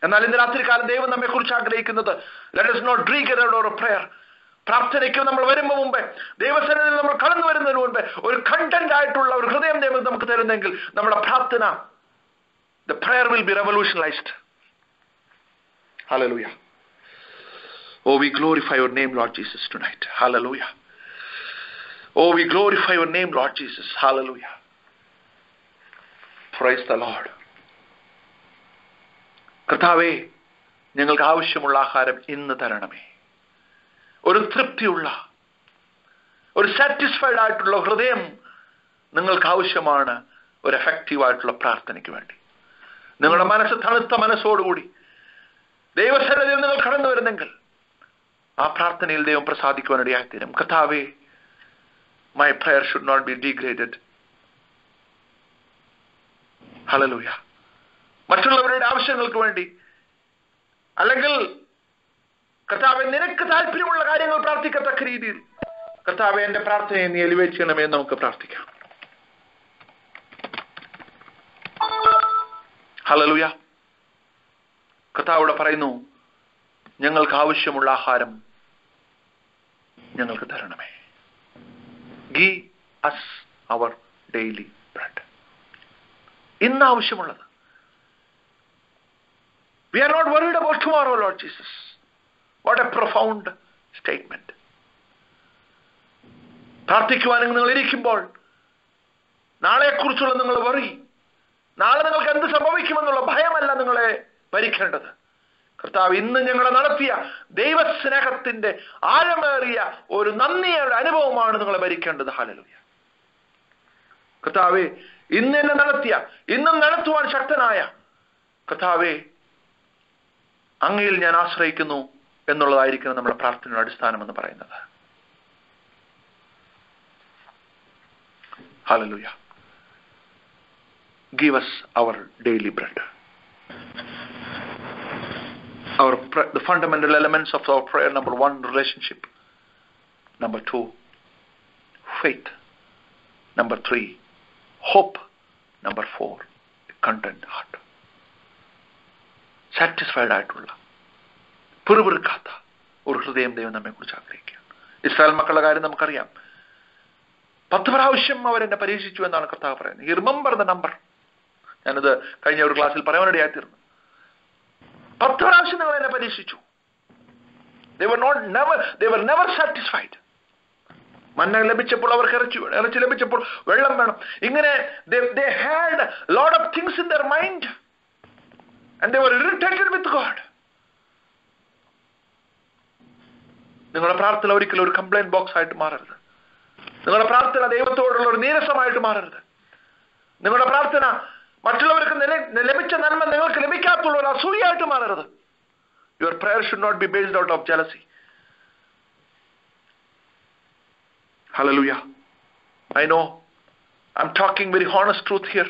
എന്നാൽ ഇന്ന് രാത്രികാലം ദൈവം നമ്മെ കുറിച്ച് ആഗ്രഹിക്കുന്നത്, let us not degrade our prayer. പ്രാർത്ഥനയ്ക്ക് നമ്മൾ വരുമ്പോൾ മുമ്പേ, ദൈവസന്നിധിയിൽ നമ്മൾ കടന്നു വരുന്നതിന് മുമ്പേ ഒരു കണ്ടന്റ് ആയിട്ടുള്ള ഒരു ഹൃദയം ദൈവം നമുക്ക് തരുന്നെങ്കിൽ നമ്മുടെ പ്രാർത്ഥന, the prayer will be revolutionized. Hallelujah. Oh, we glorify your name, Lord Jesus, tonight. Hallelujah. Oh, we glorify your name, Lord Jesus. Hallelujah. Praise the Lord. കർത്താവേ, ഞങ്ങൾക്ക് ആവശ്യമുള്ള ആഹാരം ഇന്ന് തരണമേ. ഒരു തൃപ്തിയുള്ള, ഒരു സാറ്റിസ്ഫൈഡ് ആയിട്ടുള്ള ഹൃദയം നിങ്ങൾക്ക് ആവശ്യമാണ് ഒരു എഫക്റ്റീവ് ആയിട്ടുള്ള പ്രാർത്ഥനയ്ക്ക് വേണ്ടി. നിങ്ങളുടെ മനസ്സ് തണുത്ത മനസ്സോടുകൂടി ദൈവസന്നിധിയിൽ നിങ്ങൾ കടന്നു വരുന്നെങ്കിൽ ആ പ്രാർത്ഥനയിൽ ദൈവം പ്രസാദിക്കുവാനിടയായിത്തീരും. കർത്താവേ, my prayer should not be degraded. Hallelujah. മറ്റുള്ളവരുടെ ആവശ്യങ്ങൾക്ക് വേണ്ടി, അല്ലെങ്കിൽ കർത്താവെ നിനക്ക് താല്പര്യമുള്ള കാര്യങ്ങൾ പ്രാർത്ഥിക്കത്തക്ക രീതിയിൽ കർത്താവെ എന്റെ പ്രാർത്ഥനയെ നീ എലിവേറ്റ് ചെയ്യണമേ എന്ന് നമുക്ക് പ്രാർത്ഥിക്കാം. ഹല്ലേലൂയ. കർത്താവോട് പറയുന്നു, ഞങ്ങൾക്ക് ആവശ്യമുള്ള ആഹാരം ഞങ്ങൾക്ക് തരണമേ. Give us our daily bread. ഇന്ന് ആവശ്യമുള്ളത്. We are not worried about tomorrow, Lord Jesus. What a profound statement. പ്രാർത്ഥിക്കുവാൻ നിങ്ങൾ ഇരിക്കുമ്പോൾ നാളെക്കുറിച്ചുള്ള നിങ്ങൾ വറി, നാളെ നിങ്ങൾക്ക് എന്ത് സംഭവിക്കുമെന്നുള്ള ഭയമല്ല നിങ്ങളെ ഭരിക്കേണ്ടത്. കർത്താവ് ഇന്ന് ഞങ്ങളെ നടത്തിയ ദൈവസ്നേഹത്തിന്റെ ആഴമേറിയ ഒരു നന്ദിയുടെ അനുഭവമാണ് നിങ്ങളെ ഭരിക്കേണ്ടത്. ഹല്ലേലൂയ. കർത്താവേ, ഇന്ന് എന്നെ നടത്തിയ, ഇന്നും നടത്തുവാൻ ശക്തനായ കർത്താവേ, അങ്ങയിൽ ഞാൻ ആശ്രയിക്കുന്നു എന്നുള്ളതായിരിക്കണം നമ്മുടെ പ്രാർത്ഥനയുടെ അടിസ്ഥാനം എന്ന് പറയുന്നത്. Hallelujah. Give us our daily bread. The fundamental elements of our prayer: number 1, relationship; number 2, faith; number 3, hope; number 4, content heart. Satisfied ആയിട്ടുള്ള, പിറുപിറുക്കാത്ത ഒരു ഹൃദയം ദൈവം നമ്മെ കുറിച്ച് ആഗ്രഹിക്കുക. ഇസ്രായേൽ മക്കളുടെ കാര്യം നമുക്കറിയാം. 10 പ്രാവശ്യം അവരെന്നെ പരീക്ഷിച്ചു എന്നാണ് കർത്താവ് പറയുന്നത്. Remember the number. ഞാനത് കഴിഞ്ഞ ഒരു ക്ലാസ്സിൽ പറയാനിടയായിത്തീർന്നു. 10 പ്രാവശ്യം നിങ്ങൾ എന്നെ പരീക്ഷിച്ചു. They were never satisfied. മന്ന ലഭിച്ചപ്പോൾ അവർക്ക് ഇറച്ചി ലഭിച്ചപ്പോൾ വെള്ളം വേണം. ഇങ്ങനെ they had a lot of things in their mind and they were irritated with God. നിങ്ങളുടെ പ്രാർത്ഥന ഒരിക്കലും ഒരു കംപ്ലൈന്റ് ബോക്സ് ആയിട്ട് മാറരുത്. നിങ്ങളുടെ പ്രാർത്ഥന ദൈവത്തോടുള്ള ഒരു നീരസമായിട്ട് മാറരുത്. നിങ്ങളുടെ പ്രാർത്ഥന മറ്റുള്ളവർക്ക് ലഭിച്ച നന്മ നിങ്ങൾക്ക് ലഭിക്കാത്തുള്ള ഒരു അസൂയായിട്ട് മാറരുത്. Your prayer should not be based out of jealousy. Hallelujah. I know I'm talking very honest truth here,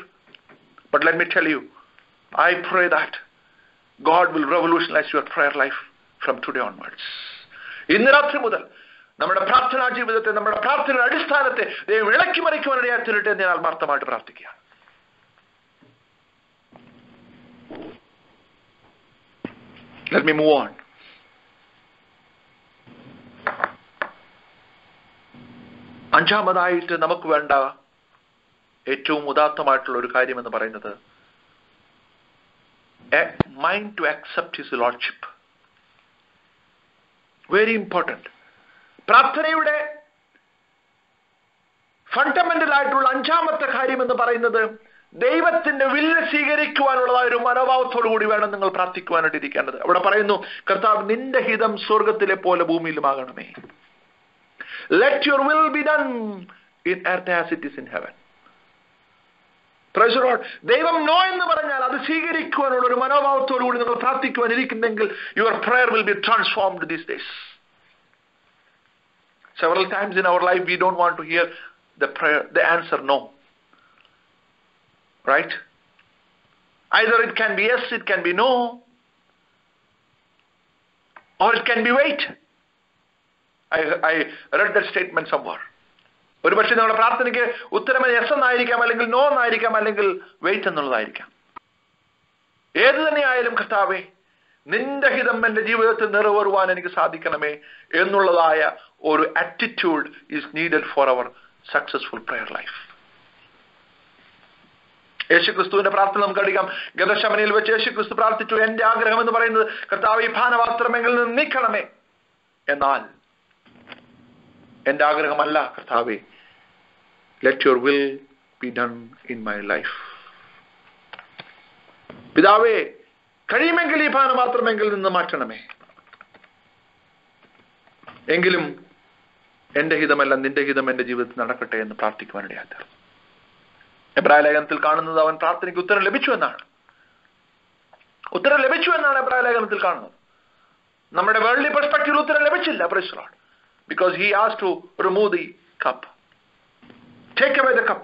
but let me tell you, I pray that God will revolutionize your prayer life from today onwards. ഇന്ന് രാത്രി മുതൽ നമ്മുടെ പ്രാർത്ഥനാ ജീവിതത്തെ, നമ്മുടെ പ്രാർത്ഥനയുടെ അടിസ്ഥാനത്തെ ദൈവം ഇളക്കി മറിക്കുവാനിടയായി തീരട്ടെ എന്ന് ഞാൻ ആത്മാർത്ഥമായിട്ട് പ്രാർത്ഥിക്കുകയാണ്. Let me move on. അഞ്ചാമതായിട്ട് നമുക്ക് വേണ്ട ഏറ്റവും ഉദാത്തമായിട്ടുള്ള ഒരു കാര്യം എന്ന് പറയുന്നത് mind to accept his lordship. Very important. പ്രാർത്ഥനയുടെ ഫണ്ടമെന്റൽ ആയിട്ടുള്ള അഞ്ചാമത്തെ കാര്യം എന്ന് പറയുന്നത് ദൈവത്തിന്റെ വില്ല് സ്വീകരിക്കുവാനുള്ളതായ ഒരു മനോഭാവത്തോടു കൂടി വേണം നിങ്ങൾ പ്രാർത്ഥിക്കുവാനായിട്ട് ഇരിക്കേണ്ടത്. അവിടെ പറയുന്നു, കർത്താവ് നിന്റെ ഹിതം സ്വർഗത്തിലെ പോലെ ഭൂമിയിലുമാകണമേ. Let your will be done in earth as it is in heaven. Praise the Lord. ദൈവം നോ എന്ന് പറഞ്ഞാൽ അത് സ്വീകരിക്കുവാനുള്ള ഒരു മനോഭാവത്തോടു കൂടി നിങ്ങൾ പ്രാർത്ഥിക്കുവാൻ ഇരിക്കുന്നെങ്കിൽ your prayer will be transformed these days. Several times in our life we don't want to hear the prayer, the answer no. Right? Either it can be yes, it can be no, or it can be wait. I read that statement somewhere. ഒരു പക്ഷേ നമ്മുടെ പ്രാർത്ഥനയ്ക്ക് ഉത്തരം yes എന്നായിരിക്കാം, അല്ലെങ്കിൽ no എന്നായിരിക്കാം, അല്ലെങ്കിൽ wait എന്നുള്ളതായിരിക്കാം. ഏത് തന്നെയായാലും കർത്താവേ നിന്റെ ഹിതം എന്റെ ജീവിതത്തിൽ നിറവേറുവാൻ എനിക്ക് സാധിക്കണമേ എന്നുള്ളതായ ഒരു attitude is needed for our successful prayer life. യേശുക്രിസ്തുവിന്റെ പ്രാർത്ഥന നമുക്ക് അറിയാം. ഗദശമനയിൽ വെച്ച് യേശുക്രിസ്തു പ്രാർത്ഥിച്ചു, എന്റെ ആഗ്രഹം എന്ന് പറയുന്നത് കർത്താവ് ഈ പാനപാത്രമെങ്കിൽ നിന്ന് നീക്കണമേ. എന്നാൽ എന്റെ ആഗ്രഹമല്ല കർത്താവേ, let your will be done in my life. പിതാവേ കഴിയുമെങ്കിൽ ഈ പാനപാത്രമെങ്കിൽ നിന്ന് മാറ്റണമേ. എങ്കിലും എന്റെ ഹിതമല്ല നിന്റെ ഹിതം എന്റെ ജീവിതത്തിൽ നടക്കട്ടെ എന്ന് പ്രാർത്ഥിക്കുവാനിടയായി തീർന്നു. എബ്രായ ലേഖനത്തിൽ കാണുന്നത് അവൻ പ്രാർത്ഥനയ്ക്ക് ഉത്തരം ലഭിച്ചു എന്നാണ്. ഉത്തരം ലഭിച്ചു എന്നാണ് എബ്രായ ലേഖനത്തിൽ കാണുന്നത്. നമ്മുടെ വേൾഡ്ലി പെർസ്പെക്റ്റീവിൽ ഉത്തരം ലഭിച്ചില്ല. Price the Lord. Because he asked to remove the cup, take away the cup.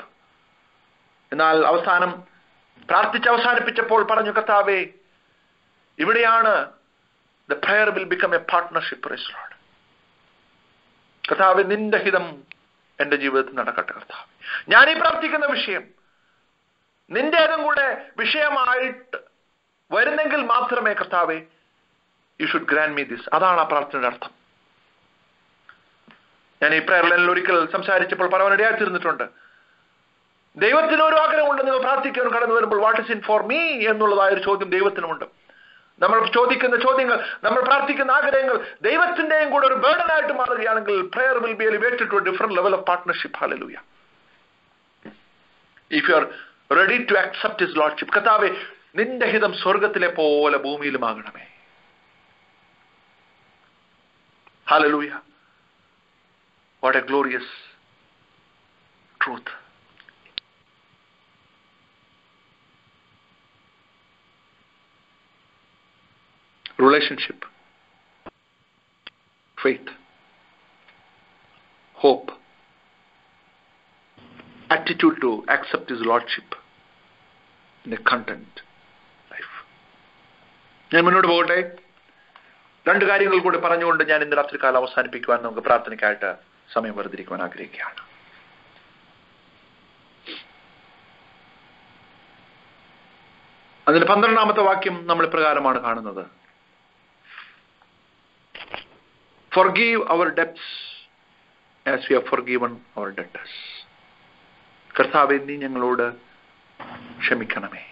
എന്നാൽ അവസാനം പ്രാർത്ഥിച്ച് അവസാനിപ്പിച്ചപ്പോൾ പറഞ്ഞു, കർത്താവേ ഇവിടെയാണ് the prayer will become a partnership. Praise the Lord. കർത്താവേ നിന്റെ ഹിതം എന്റെ ജീവിതത്തിൽ നടക്കട്ടെ. കർത്താവേ ഞാൻ ഈ പ്രാർത്ഥിക്കുന്ന വിഷയം നിന്റേതും കൂടെ വിഷയമായിട്ട് വരുന്നെങ്കിൽ മാത്രമേ കർത്താവേ you should grant me this. അതാണ് ആ പ്രാർത്ഥനയുടെ അർത്ഥം. ഞാൻ ഈ പ്രയർ ലൈനിൽ ഒരിക്കൽ സംസാരിച്ചപ്പോൾ പറയാനിടയായി തീർന്നിട്ടുണ്ട്. ദൈവത്തിന് ഒരു ആഗ്രഹമുണ്ട്. നിങ്ങൾ പ്രാർത്ഥിക്കാൻ കടന്നു വരുമ്പോൾ what is in for me എന്നുള്ളതായ ഒരു ചോദ്യം ദൈവത്തിനുമുണ്ട്. നമ്മൾ ചോദിക്കുന്ന ചോദ്യങ്ങൾ, നമ്മൾ പ്രാർത്ഥിക്കുന്ന ആഗ്രഹങ്ങൾ ദൈവത്തിന്റെയും കൂടെ ഒരു ബേർഡനായിട്ട് മാറുകയാണെങ്കിൽ prayer will be elevated to a different level of partnership. Hallelujah. If you are ready to accept his lordship, കർത്താവേ നിന്റെ ഹിതം സ്വർഗത്തിലെ പോലെ ഭൂമിയിലുമാകണമേ. Hallelujah. What a glorious truth. Relationship, faith, hope, attitude to accept his lordship in a content life. ഞാൻ മുന്നോട്ട് പോകട്ടെ. 2 കാര്യങ്ങൾ കൂടി പറഞ്ഞുകൊണ്ട് ഞാൻ ഇന്ന് രാത്രി കാലം അവസാനിപ്പിക്കുവാൻ നമുക്ക് പ്രാർത്ഥനയ്ക്കായിട്ട് സമയം വർദ്ധിക്കുവാൻ ആഗ്രഹിക്കുകയാണ്. അതിന് 12-ാമത്തെ വാക്യം നമ്മൾ പ്രകാരമാണ് കാണുന്നത്. Forgive our debts as we have forgiven our debtors. കർത്താവേ, നീ ഞങ്ങളോട് ക്ഷമിക്കണമേ.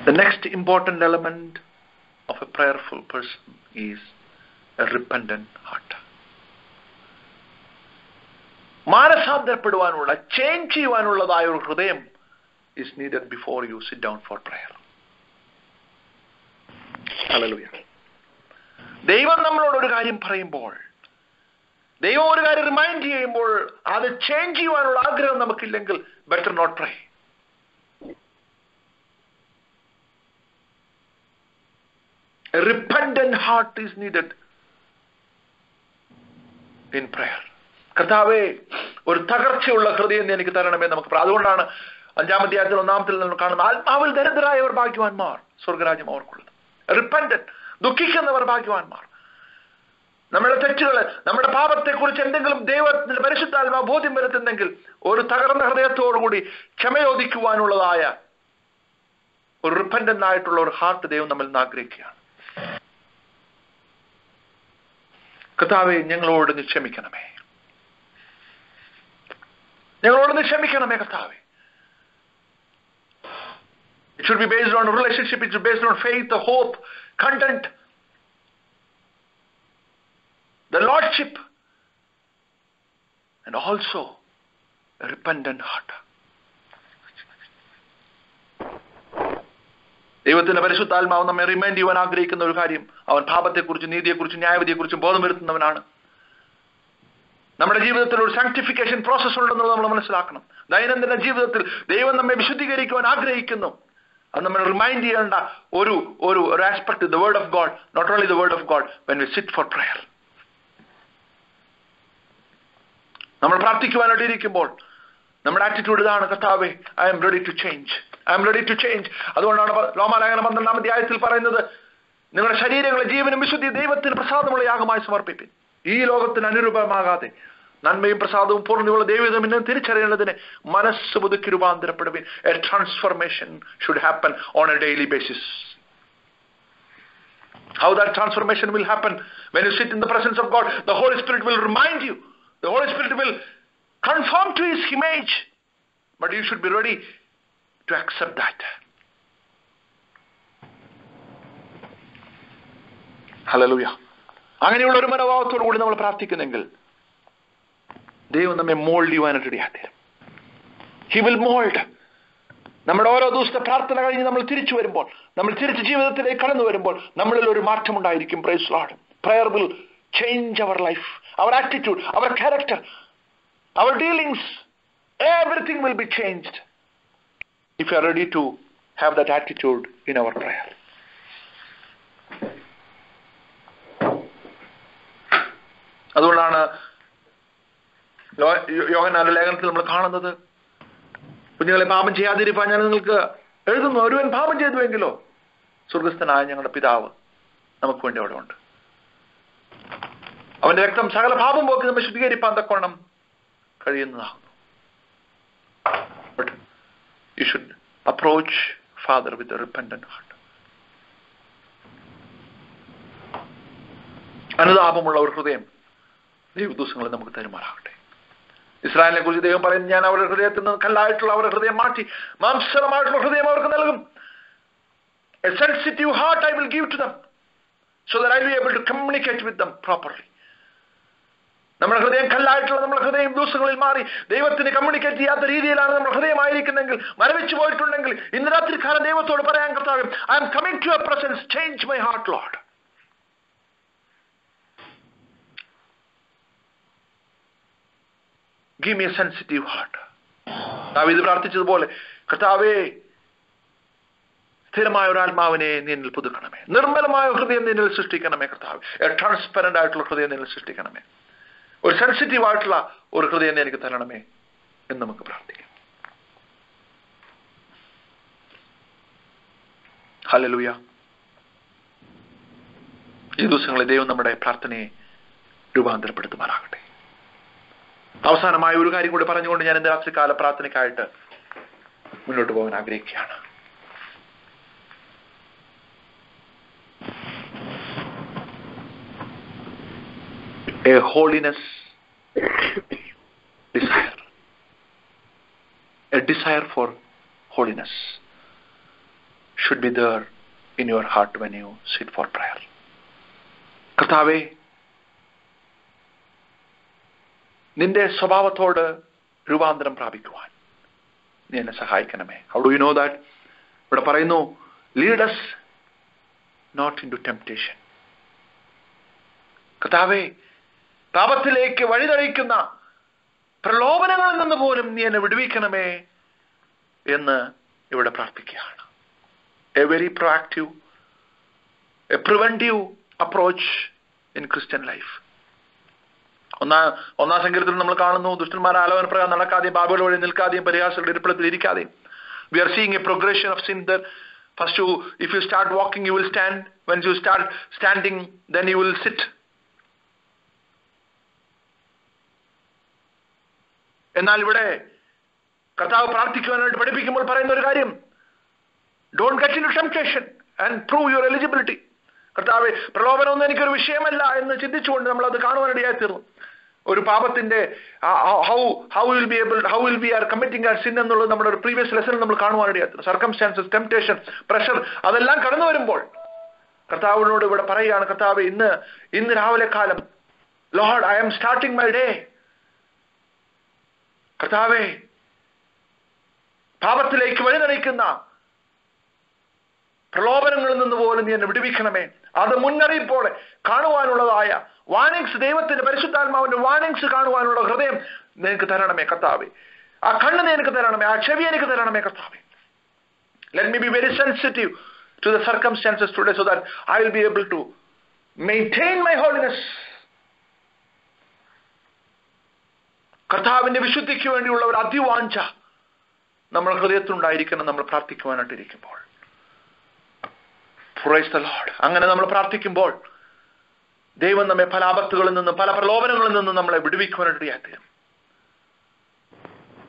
The next important element of a prayerful person is a repentant heart. മാനസാന്തരപ്പെടുവാനുള്ള, ചേഞ്ച് ചെയ്യുവാനുള്ളതായ ഒരു ഹൃദയം is needed before you sit down for prayer. Hallelujah. ദൈവം നമ്മളോട് ഒരു കാര്യം പറയുമ്പോൾ, ദൈവം ഒരു കാര്യം റിമൈൻഡ് ചെയ്യുമ്പോൾ അത് ചേഞ്ച് ചെയ്യുവാനുള്ള ആഗ്രഹം നമുക്കില്ലെങ്കിൽ better not pray. A repentant heart is needed in prayer. കർത്താവേ, ഒരു തകർച്ചയുള്ള ഹൃദയം എനിക്ക് തരണമേ നമുക്ക്. അതുകൊണ്ടാണ് 5-ാം അധ്യായത്തിൽ 1-ാമത്തിൽ നമ്മൾ കാണുന്നത്, ആത്മാവിൽ ദരിദ്രരായവർ ഭാഗ്യവാന്മാർ, സ്വർഗരാജ്യം അവർക്കുള്ളത്. റിപ്പന്റന്റ്, ദുഃഖിക്കുന്നവർ ഭാഗ്യവാന്മാർ. നമ്മുടെ തെറ്റുകൾ, നമ്മുടെ പാപത്തെക്കുറിച്ച് എന്തെങ്കിലും ദൈവത്തിന്റെ പരിശുദ്ധാത്മാവ് ബോധ്യം വരുത്തുന്നെങ്കിൽ ഒരു തകർന്ന ഹൃദയത്തോടുകൂടി ക്ഷമയോദിക്കുവാനുള്ളതായ ഒരു റിപ്പന്റന്റ് ആയിട്ടുള്ള ഒരു ഹാർട്ട് ദൈവം നമ്മിൽ നിന്ന് ആഗ്രഹിക്കുകയാണ്. കർത്താവേ, ഞങ്ങളോട് നീ ക്ഷമിക്കണമേ, ഞങ്ങളോട് നീ ക്ഷമിക്കണമേ കർത്താവേ. It should be based on a relationship. It should be based on faith, the hope, content, the lordship, and also a repentant heart. ദൈവത്തിന്റെ പരിശുദ്ധാത്മാവ് നമ്മെ റിമൈൻഡ് ചെയ്യുവാൻ ആഗ്രഹിക്കുന്ന ഒരു കാര്യം, അവൻ പാപത്തെക്കുറിച്ചും നീതിയെക്കുറിച്ചും ന്യായവിധിയെക്കുറിച്ചും ബോധം വരുത്തുന്നവനാണ്. നമ്മുടെ ജീവിതത്തിൽ ഒരു സാങ്ക്ടിഫിക്കേഷൻ പ്രോസസ് ഉണ്ടെന്നുള്ളത് നമ്മൾ മനസ്സിലാക്കണം. ദൈനംദിന ജീവിതത്തിൽ ദൈവം നമ്മെ വിശുദ്ധീകരിക്കുവാൻ ആഗ്രഹിക്കുന്നു. അത് നമ്മൾ റിമൈൻഡ് ചെയ്യേണ്ട ഒരു aspect, the word of God, not only the word of God, when we sit for prayer. നമ്മൾ പ്രാർത്ഥിക്കുവാനായിട്ട് ഇരിക്കുമ്പോൾ നമ്മുടെ ആറ്റിറ്റ്യൂഡ് ഇതാണ്, കർത്താവേ, I am ready to change, I am ready to change. അതുകൊണ്ടാണ് റോമാലേഖനം 12-ാം അധ്യായത്തിൽ പറയുന്നത്, നിങ്ങളുടെ ശരീരങ്ങളെ ജീവനും വിശുദ്ധി ദൈവത്തിന് പ്രസാദമുള്ള യാഗമായി സമർപ്പിപ്പിൻ. ഈ ലോകത്തിന് അനുരൂപമാകാതെ നന്മയും പ്രസാദവും പൂർണ്ണതയുള്ള ദൈവം ഇന്ന് തിരിച്ചറിയേണ്ടതിന് മനസ്സ് പുതുക്കി രൂപാന്തരപ്പെടുവിൻ. A transformation should happen on a daily basis. How that transformation will happen? When you sit in the presence of God, the Holy Spirit will remind you. The Holy Spirit will conform to His image. But you should be ready to accept that. Hallelujah. അങ്ങനെയുള്ള ഒരു മനോഭാവത്തോടു കൂടി നമ്മൾ പ്രാർത്ഥിക്കുന്നെങ്കിൽ ദൈവം നമ്മെ mould ചെയ്യുവാനായിട്ട് ഇടയാത്തരും. He will mould. നമ്മുടെ ഓരോ ദിവസത്തെ പ്രാർത്ഥന കഴിഞ്ഞ് നമ്മൾ തിരിച്ചു വരുമ്പോൾ, നമ്മൾ തിരിച്ച് ജീവിതത്തിലേക്ക് കടന്നു വരുമ്പോൾ നമ്മളിൽ ഒരു മാറ്റം ഉണ്ടായിരിക്കും. Praise Lord. Prayer will change our life, our attitude, our character, our dealings, everything will be changed if you are ready to have that attitude in our prayer. അതുകൊണ്ടാണ് യോഹന്നാന്റെ ലേഖനത്തിൽ നമ്മൾ കാണുന്നത്, കുഞ്ഞുങ്ങളെ പാപം ചെയ്യാതിരിക്കാൻ ഞാൻ നിങ്ങൾക്ക് എഴുതുന്നു, ഒരുവൻ പാപം ചെയ്തുവെങ്കിലോ സ്വർഗസ്ഥനായ ഞങ്ങളുടെ പിതാവ് നമുക്ക് വേണ്ടി അവിടെ ഉണ്ട്. അവന്റെ രക്തം സകല പാപം പോക്കി നമ്മെ ശുദ്ധീകരിപ്പാൻ തക്കോണം കഴിയുന്നതാകുന്നു. But you should approach Father with a repentant heart. അനുതാപമുള്ള ഒരു ഹൃദയം ദൈവദൂഷണങ്ങളെ നമുക്ക് തരുമാറാകട്ടെ. ഇസ്രായേലിനെ കുറിച്ച് ദൈവം പറയുന്നത്, ഞാൻ അവരുടെ ഹൃദയത്തിൽ നിന്ന് കല്ലായിട്ടുള്ള അവരുടെ ഹൃദയം മാറ്റി മാംസമായിട്ടുള്ള ഹൃദയം അവർക്ക് നൽകും. A sensitive heart I will give to them so that I will be able to communicate with them properly. നമ്മുടെ ഹൃദയം കല്ലായിട്ടുള്ള നമ്മുടെ ഹൃദയം ദിവസങ്ങളിൽ മാറി ദൈവത്തിന് കമ്മ്യൂണിക്കേറ്റ് ചെയ്യാത്ത രീതിയിലാണ് നമ്മുടെ ഹൃദയമായിരിക്കുന്നെങ്കിൽ, മരവിച്ചു പോയിട്ടുണ്ടെങ്കിൽ ഇന്ന് രാത്രി കാലം ദൈവത്തോട് പറയാൻ, കർത്താവേ, I am coming to your presence, change my heart, Lord. Give me a sensitive heart. ദാവീദ് പ്രാർത്ഥിച്ചതുപോലെ, കർത്താവേ, സ്ഥിരമായ ഒരു ആത്മാവിനെ നിന്നിൽ പുതുക്കണമേ, നിർമ്മലമായ ഹൃദയം നിന്നിൽ സൃഷ്ടിക്കണമേ കർത്താവേ, ട്രാൻസ്പെറന്റ് ആയിട്ടുള്ള ഹൃദയം നിന്നിൽ സൃഷ്ടിക്കണമേ, ഒരു സെൻസിറ്റീവ് ആയിട്ടുള്ള ഒരു ഹൃദയം എനിക്ക് തരണമേ എന്ന് നമുക്ക് പ്രാർത്ഥിക്കാം. ഹല്ലേലൂയ. ഈ ദിവസങ്ങളിൽ ദൈവം നമ്മുടെ പ്രാർത്ഥനയെ രൂപാന്തരപ്പെടുത്തുമാറാകട്ടെ. അവസാനമായ ഒരു കാര്യം കൂടി പറഞ്ഞുകൊണ്ട് ഞാൻ ഇന്ന് രാത്രികാല പ്രാർത്ഥനയ്ക്കായിട്ട് മുന്നോട്ട് പോകാൻ ആഗ്രഹിക്കുകയാണ്. A holiness desire. A desire for holiness should be there in your heart when you sit for prayer. കർത്താവേ, നിന്റെ സ്വഭാവത്തോട് രൂപാന്തരം പ്രാപിക്കുവാൻ നീ എന്നെ സഹായിക്കണമേ. How do you know that? ഇവിടെ പറയുന്നു, lead us not into temptation. കർത്താവേ, പാപത്തിലേക്ക് വഴിതെളിക്കുന്ന പ്രലോഭനങ്ങളിൽ നിന്ന് പോലും നീ എന്നെ വിടുവിക്കണമേ എന്ന് ഇവിടെ പ്രാർത്ഥിക്കുകയാണ്. A very proactive, A preventive approach in Christian life. ഒന്നാം സങ്കീർത്തനത്തിൽ നമ്മൾ കാണുന്നു, ദുഷ്ടന്മാരെ ആലോചന പ്രകാരം നടക്കാതെയും പാപികളുടെ വഴി നിൽക്കാതെയും പരിഹാസങ്ങളുടെ ഇരിപ്പിടത്തിൽ ഇരിക്കാതെയും. We are seeing a progression of sin there. First, if you start walking, you will stand. When you start standing, then you will sit. എന്നാൽ ഇവിടെ കർത്താവ് പ്രാർത്ഥിക്കുവാനായിട്ട് പഠിപ്പിക്കുമ്പോൾ പറയുന്ന ഒരു കാര്യം, don't get into temptation and prove your eligibility. കർത്താവ്, പ്രലോഭനമൊന്നും എനിക്കൊരു വിഷയമല്ല എന്ന് ചിന്തിച്ചുകൊണ്ട് നമ്മൾ അത് കാണുവാനിടയായി തീർന്നു. ഒരു പാപത്തിന്റെ how will be are committing our sin എന്നുള്ളത് നമ്മുടെ ഒരു പ്രീവിയസ് ലെസണിൽ നമ്മൾ കാണുവാനിടയായി തീർന്നു. സർക്കംസ്റ്റാൻസസ്, ടെംപ്റ്റേഷൻ, പ്രഷർ, അതെല്ലാം കടന്നു വരുമ്പോൾ കർത്താവിനോട് ഇവിടെ പറയുകയാണ്, കർത്താവ്, ഇന്ന് രാവിലെ കാലം, Lord, I am starting my day. കർത്താവേ, പാപത്തിലേക്ക് വഴിനടക്കുന്ന പ്രലോഭനങ്ങളിൽ നിന്ന് പോലും നീ എന്നെ വിടുവിക്കണമേ. അത് മുന്നറിയിപ്പോടെ കാണുവാനുള്ളതായ വാണിങ്സ്, ദൈവത്തിന്റെ പരിശുദ്ധാത്മാവിന്റെ വാണിങ്സ് കാണുവാനുള്ള ഹൃദയം നിനക്ക് തരണമേ കർത്താവേ. ആ കണ്ണ് നിനക്ക് തരണമേ, ആ ചെവി എനിക്ക് തരണമേ കർത്താവേ. Let me be very sensitive to the circumstances today so that I will be able to maintain my holiness. കർത്താവിന്റെ വിശുദ്ധിക്ക് വേണ്ടിയുള്ള ഒരു അതിവാഞ്ച നമ്മുടെ ഹൃദയത്തിലുണ്ടായിരിക്കണം നമ്മൾ പ്രാർത്ഥിക്കുവാനായിട്ടിരിക്കുമ്പോൾ. Praise the Lord. അങ്ങനെ നമ്മൾ പ്രാർത്ഥിക്കുമ്പോൾ ദൈവം നമ്മെ പല ആപത്തുകളിൽ നിന്നും പല പ്രലോഭനങ്ങളിൽ നിന്നും നമ്മളെ വിടുവിക്കുവാനായിട്ട്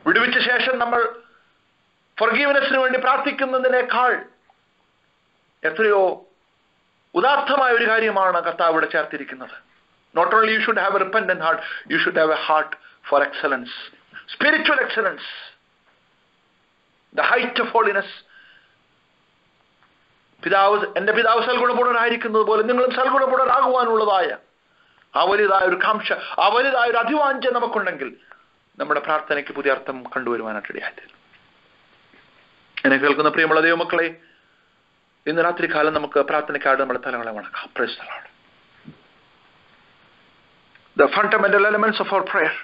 വിടുവിച്ച ശേഷം നമ്മൾ ഫോർഗീവ്നെസ്സിന് വേണ്ടി പ്രാർത്ഥിക്കുന്നതിനേക്കാൾ എത്രയോ ഉദാത്തമായ ഒരു കാര്യമാണ് കർത്താവ് ഇവിടെ ചേർത്തിരിക്കുന്നത്. Not only you should have a repentant heart, you should have a heart for excellence, spiritual excellence, the height of holiness. എന്റെ പിതാവ് സൽഗുണപൂർണനായിരിക്കുന്നത് പോലെ നിങ്ങളും സൽഗുണപൂർണരാകുവാനുള്ളതായ ആ വലിയതായ ഒരു കാംക്ഷ, ആ വലിയതായ ഒരു അതിവാഞ്ച നമുക്കുണ്ടെങ്കിൽ നമ്മുടെ പ്രാർത്ഥനയ്ക്ക് പുതിയ അർത്ഥം കണ്ടുവരുവാനായിട്ടിടയായി. എന്നെ കേൾക്കുന്ന പ്രിയമുള്ള ദൈവമക്കളെ, ഇന്ന് രാത്രി കാലം നമുക്ക് പ്രാർത്ഥനയ്ക്കായിട്ട് നമ്മുടെ തലങ്ങളെ വണക്കാം. Praise the Lord. The fundamental elements of our prayer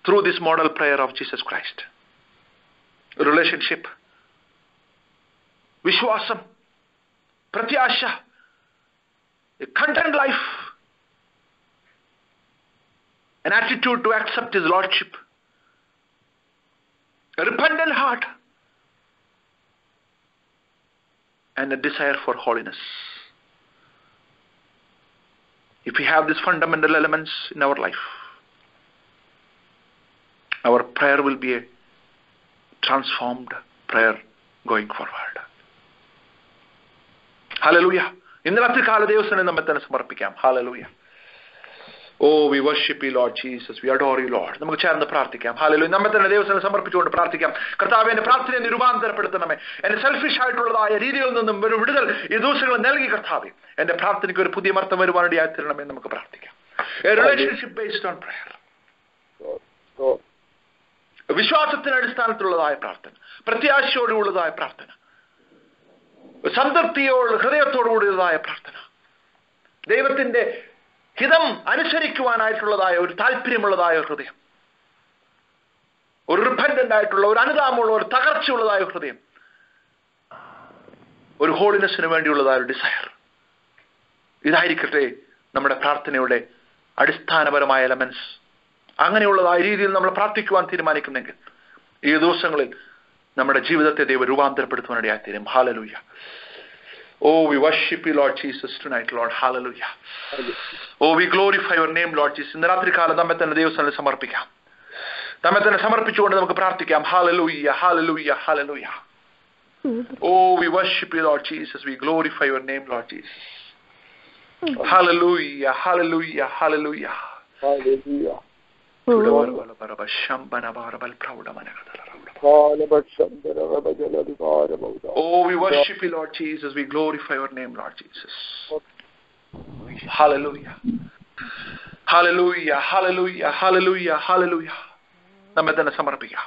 through this model prayer of Jesus Christ: relationship, വിശ്വാസം, പ്രത്യാശ, a content life, an attitude to accept His Lordship, a repentant heart, and a desire for holiness. If we have these fundamental elements in our life, our prayer will be a transformed prayer going forward. Hallelujah. ഇന്ന് രാത്രി കാല ദിവസം നമ്മെ തന്നെ സമർപ്പിക്കാം. Hallelujah. Oh, we worship you, Lord Jesus. We adore you, Lord. നമുക്ക് ചേർന്ന് പ്രാർത്ഥിക്കാം. Hallelujah. നമ്മെ തന്നെ ദൈവത്തിന് സമർപ്പിച്ചുകൊണ്ട് പ്രാർത്ഥിക്കാം. കർത്താവേ, എന്റെ പ്രാർത്ഥനയെ രൂപാന്തരപ്പെടുത്തണമേ. എന്റെ സെൽഫിഷ് ആയിട്ടുള്ളതായ രീതിയിൽ നിന്നും ഒരു വിടുതൽ ഈ ദിവസങ്ങൾ നൽകി കർത്താവേ. എന്റെ പ്രാർത്ഥനയ്ക്ക് ഒരു പുതിയ അർത്ഥം വരുവാനിടയായി തീരണമേ. നമുക്ക് പ്രാർത്ഥിക്കാം. A relationship based on prayer. വിശ്വാസത്തിന് അടിസ്ഥാനത്തിലുള്ളതായ പ്രാർത്ഥന, പ്രത്യാശയോടുള്ളതായ പ്രാർത്ഥന, സംതൃപ്തിയോട് ഹൃദയത്തോടുകൂടിയതായ പ്രാർത്ഥന, ദൈവത്തിന്റെ ഹിതം അനുസരിക്കുവാനായിട്ടുള്ളതായ ഒരു താല്പര്യമുള്ളതായ ഹൃദയം, ഒരു റിപ്പന്റന്റ് ആയിട്ടുള്ള, ഒരു അനുതാപമുള്ള, ഒരു തകർച്ചയുള്ളതായ ഹൃദയം, ഒരു ഹോളിനെസ്സിന് വേണ്ടിയുള്ളതായ ഒരു ഡിസയർ. ഇതായിരിക്കട്ടെ നമ്മുടെ പ്രാർത്ഥനയുടെ അടിസ്ഥാനപരമായ എലമെന്റ്സ്. അങ്ങനെയുള്ളതായ രീതിയിൽ നമ്മൾ പ്രാർത്ഥിക്കുവാൻ തീരുമാനിക്കുന്നെങ്കിൽ ഈ ദിവസങ്ങളിൽ നമ്മുടെ ജീവിതത്തെ ദൈവം രൂപാന്തരപ്പെടുത്തുവാനിടയായി തീരും. Hallelujah. Oh, we worship you, Lord Jesus, tonight, Lord. Hallelujah. Oh, we glorify your name, Lord Jesus. ഇന്ന് രാത്രികാലം നമ്മെ തന്നെ ദൈവസന്നിധിയിൽ സമർപ്പിക്കാം. നമ്മെ തന്നെ സമർപ്പിച്ചുകൊണ്ട് നമുക്ക് പ്രാർത്ഥിക്കാം. Hallelujah, hallelujah, hallelujah. Oh, we worship you, Lord Jesus. We glorify your name, Lord Jesus. Hallelujah, hallelujah, hallelujah. Hallelujah. Oh, we worship you, Lord Jesus. We glorify your name, Lord Jesus. Hallelujah. Hallelujah, hallelujah, hallelujah, hallelujah. നമ്മെ തന്നെ സമർപ്പിക്കാം.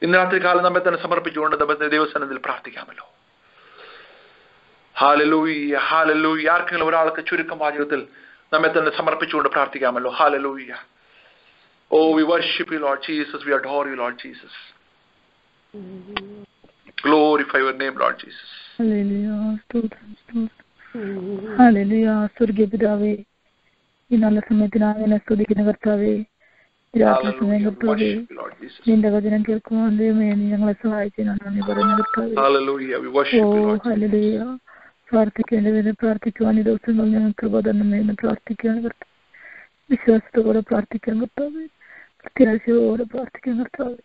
ഇന്ന് രാത്രികാലം നമ്മെ തന്നെ സമർപ്പിച്ചുകൊണ്ട് നമ്മെ ദൈവസന്നിധിയിൽ പ്രാർത്ഥിക്കാമല്ലോ. Hallelujah, hallelujah. ആർക്കെങ്കിലും ഒരാൾക്ക് ചുരുക്കം വാചകത്തിൽ നമ്മെ തന്നെ സമർപ്പിച്ചുകൊണ്ട് പ്രാർത്ഥിക്കാമല്ലോ. Hallelujah. Oh, we worship you, Lord Jesus. We adore you, Lord Jesus. Glorify your name, Lord Jesus. Hallelujah. സ്വർഗീയ പിതാവേ, ഈ നല്ല സമയത്തിനായി എന്നെ സ്തുതിക്കുന്ന കർത്താവേ, രാത്രി സമയം കർത്താവേ, നിന്റെ വചനം കേൾക്കുവാൻ ദൈവമേ നീ ഞങ്ങളെ സഹായിച്ചതിനാണ് നീ പറയുന്ന കർത്താവേ. ഹല്ലേലൂയ. പ്രാർത്ഥിക്കേണ്ടതിന് പ്രാർത്ഥിക്കുവാൻ ഈ ദിവസങ്ങൾ ഞങ്ങൾ കൃപ തന്നെ എന്ന് പ്രാർത്ഥിക്കുകയാണ് കർത്താവ്. വിശ്വാസത്തോടെ പ്രാർത്ഥിക്കാൻ കർത്താവേ, പ്രത്യാശയോടെ പ്രാർത്ഥിക്കാൻ കർത്താവേ,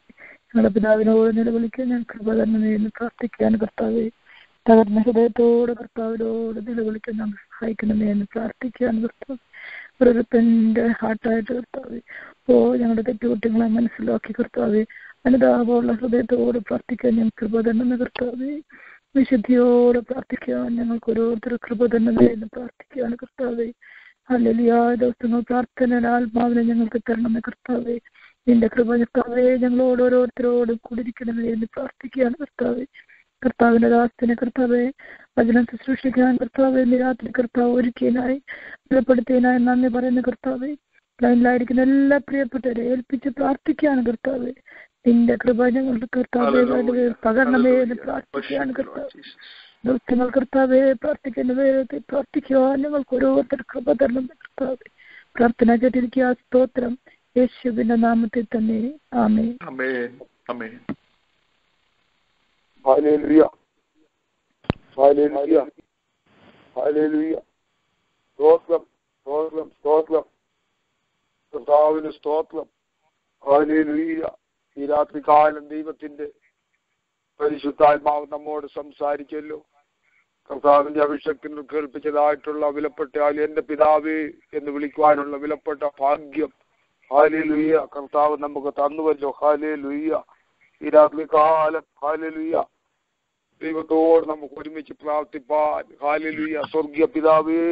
ഞങ്ങളുടെ പിതാവിനോട് നിലവിളിക്കാൻ ഞാൻ കൃപ തന്നെ എന്ന് പ്രാർത്ഥിക്കാൻ കർത്താവേ. തകർന്ന ഹൃദയത്തോടെ കർത്താവിനോട് നിലവിളിക്കാൻ ഞങ്ങൾ സഹായിക്കണമേ എന്ന് പ്രാർത്ഥിക്കാൻ കർത്താവ്. ഒരു റിപ്പന്റ് ഹാർട്ടായിട്ട് കർത്താവേ, ഓ ഞങ്ങളുടെ തെറ്റുകുറ്റങ്ങളെ മനസ്സിലാക്കി കർത്താവേ, അനുതാപമുള്ള ഹൃദയത്തോടെ പ്രാർത്ഥിക്കാൻ ഞാൻ കൃപ തന്നെ കർത്താവേ. വിശുദ്ധിയോടെ പ്രാർത്ഥിക്കാൻ ഞങ്ങൾക്ക് ഓരോരുത്തർ കൃപ തന്നെ എന്ന് പ്രാർത്ഥിക്കുകയാണ് കർത്താവേ. ഹല്ലേലൂയ. ദിവസങ്ങൾ പ്രാർത്ഥന ആത്മാവിനെ ഞങ്ങൾക്ക് തരണമെന്ന് കർത്താവേ. നിന്റെ കൃപ കർത്താവേ ഞങ്ങളോട് ഓരോരുത്തരോടും കൂടിയിരിക്കണമേ എന്ന് പ്രാർത്ഥിക്കുകയാണ് കർത്താവേ. കർത്താവിന്റെ ദാസനെ കർത്താവെ വചനം ശുശ്രൂഷിക്കാൻ കർത്താവെ രാത്രി കർത്താവ് ഒരുക്കിയതിനായി ബലപ്പെടുത്തിയതിനായി നന്ദി പറയുന്ന കർത്താവെ. ലൈനിലായിരിക്കുന്ന എല്ലാ പ്രിയപ്പെട്ടവരെ ഏൽപ്പിച്ച് പ്രാർത്ഥിക്കുകയാണ് കർത്താവെ. നിന്റെ കൃപ ഞങ്ങളുടെ കർത്താവെ പകരണമേ എന്ന് പ്രാർത്ഥിക്കുകയാണ് കർത്താവ്. ദിവസങ്ങൾ കർത്താവെ പ്രാർത്ഥിക്കുന്ന വേഗത്തിൽ പ്രാർത്ഥിക്കുവാൻ ഞങ്ങൾക്ക് ഓരോരുത്തർ കൃപ തരണം കർത്താവെ. പ്രാർത്ഥന കേട്ടിരിക്കുക. സ്തോത്രം യേശുവിന്റെ നാമത്തിൽ തന്നെ. ആമേൻ. Hallelujah. Hallelujah. Hallelujah. സ്തോത്രം സ്തോത്രം സ്തോത്രം കർത്താവിന് സ്തോത്രം. ഹല്ലേലൂയ. ഈ രാത്രികാലം ദൈവത്തിന്റെ പരിശുദ്ധാത്മാവ് നമ്മോട് സംസാരിച്ചല്ലോ. കർത്താവിന്റെ അഭിഷേകത്തിൽ കേൾപ്പിച്ചതായിട്ടുള്ള വിലപ്പെട്ടാൽ എന്റെ പിതാവേ എന്ന് വിളിക്കുവാനുള്ള വിലപ്പെട്ട ഭാഗ്യം ഹല്ലേലൂയ കർത്താവ് നമുക്ക് തന്നുവല്ലോ. ഹല്ലേലൂയ. ഈ രാത്രികാലം ഹല്ലേലൂയ ദൈവത്തോട് നമുക്ക് ഒരുമിച്ച് പ്രാർത്ഥിപ്പാൻ ഹല്ലേലൂയ. സ്വർഗീയ പിതാവേ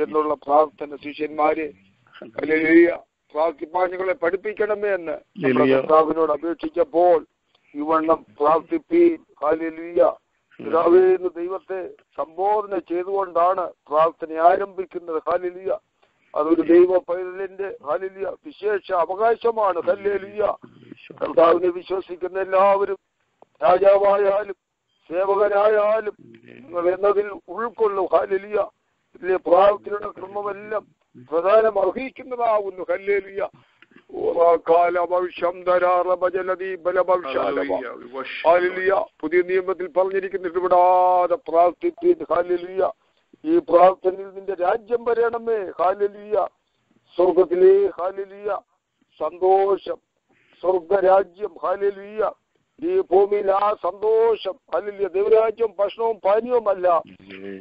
എന്നുള്ള പ്രാർത്ഥന ശിഷ്യന്മാരെ ഹല്ലേലൂയ പ്രാർത്ഥിപ്പാൻ ഞങ്ങളെ പഠിപ്പിക്കണമേ എന്ന് കർത്താവിനോട് അപേക്ഷിച്ചപ്പോൾ ഇവണ്ണം പ്രാർത്ഥിപ്പീൻ ഹല്ലേലൂയ. പിതാവേ എന്ന് ദൈവത്തെ സംബോധന ചെയ്തുകൊണ്ടാണ് പ്രാർത്ഥന ആരംഭിക്കുന്നത്. ഹല്ലേലൂയ. അതൊരു ദൈവ പൈതലിന്റെ ഹല്ലേലൂയ വിശേഷ അവകാശമാണ്. ഹല്ലേലൂയ. കർത്താവിനെ വിശ്വസിക്കുന്ന എല്ലാവരും രാജാവായാലും സേവകരായാലും നിങ്ങൾ എന്നതിൽ ഉൾക്കൊള്ളും. ഹല്ലേലൂയ. ഇതിലെ പ്രാർത്ഥനയുടെ ക്രമമെല്ലാം പ്രധാനം അർഹിക്കുന്നതാവുന്നു. ഹല്ലേലൂയ. പുതിയ നിയമത്തിൽ പറഞ്ഞിരിക്കുന്നത് വിടാതെ പ്രാർത്ഥിപ്പീൻ. ഹല്ലേലൂയ. ഈ പ്രാർത്ഥനയിൽ നിന്റെ രാജ്യം വരണമേ. ഹല്ലേലൂയ. സ്വർഗത്തിലെ ഹല്ലേലൂയ സന്തോഷം സ്വർഗരാജ്യം ഹല്ലേലൂയ. ഈ ഭൂമിയിൽ ആ സന്തോഷം ഹല്ലേലൂയ. ദൈവരാജ്യം ഭക്ഷണവും പാനീയവുമല്ല,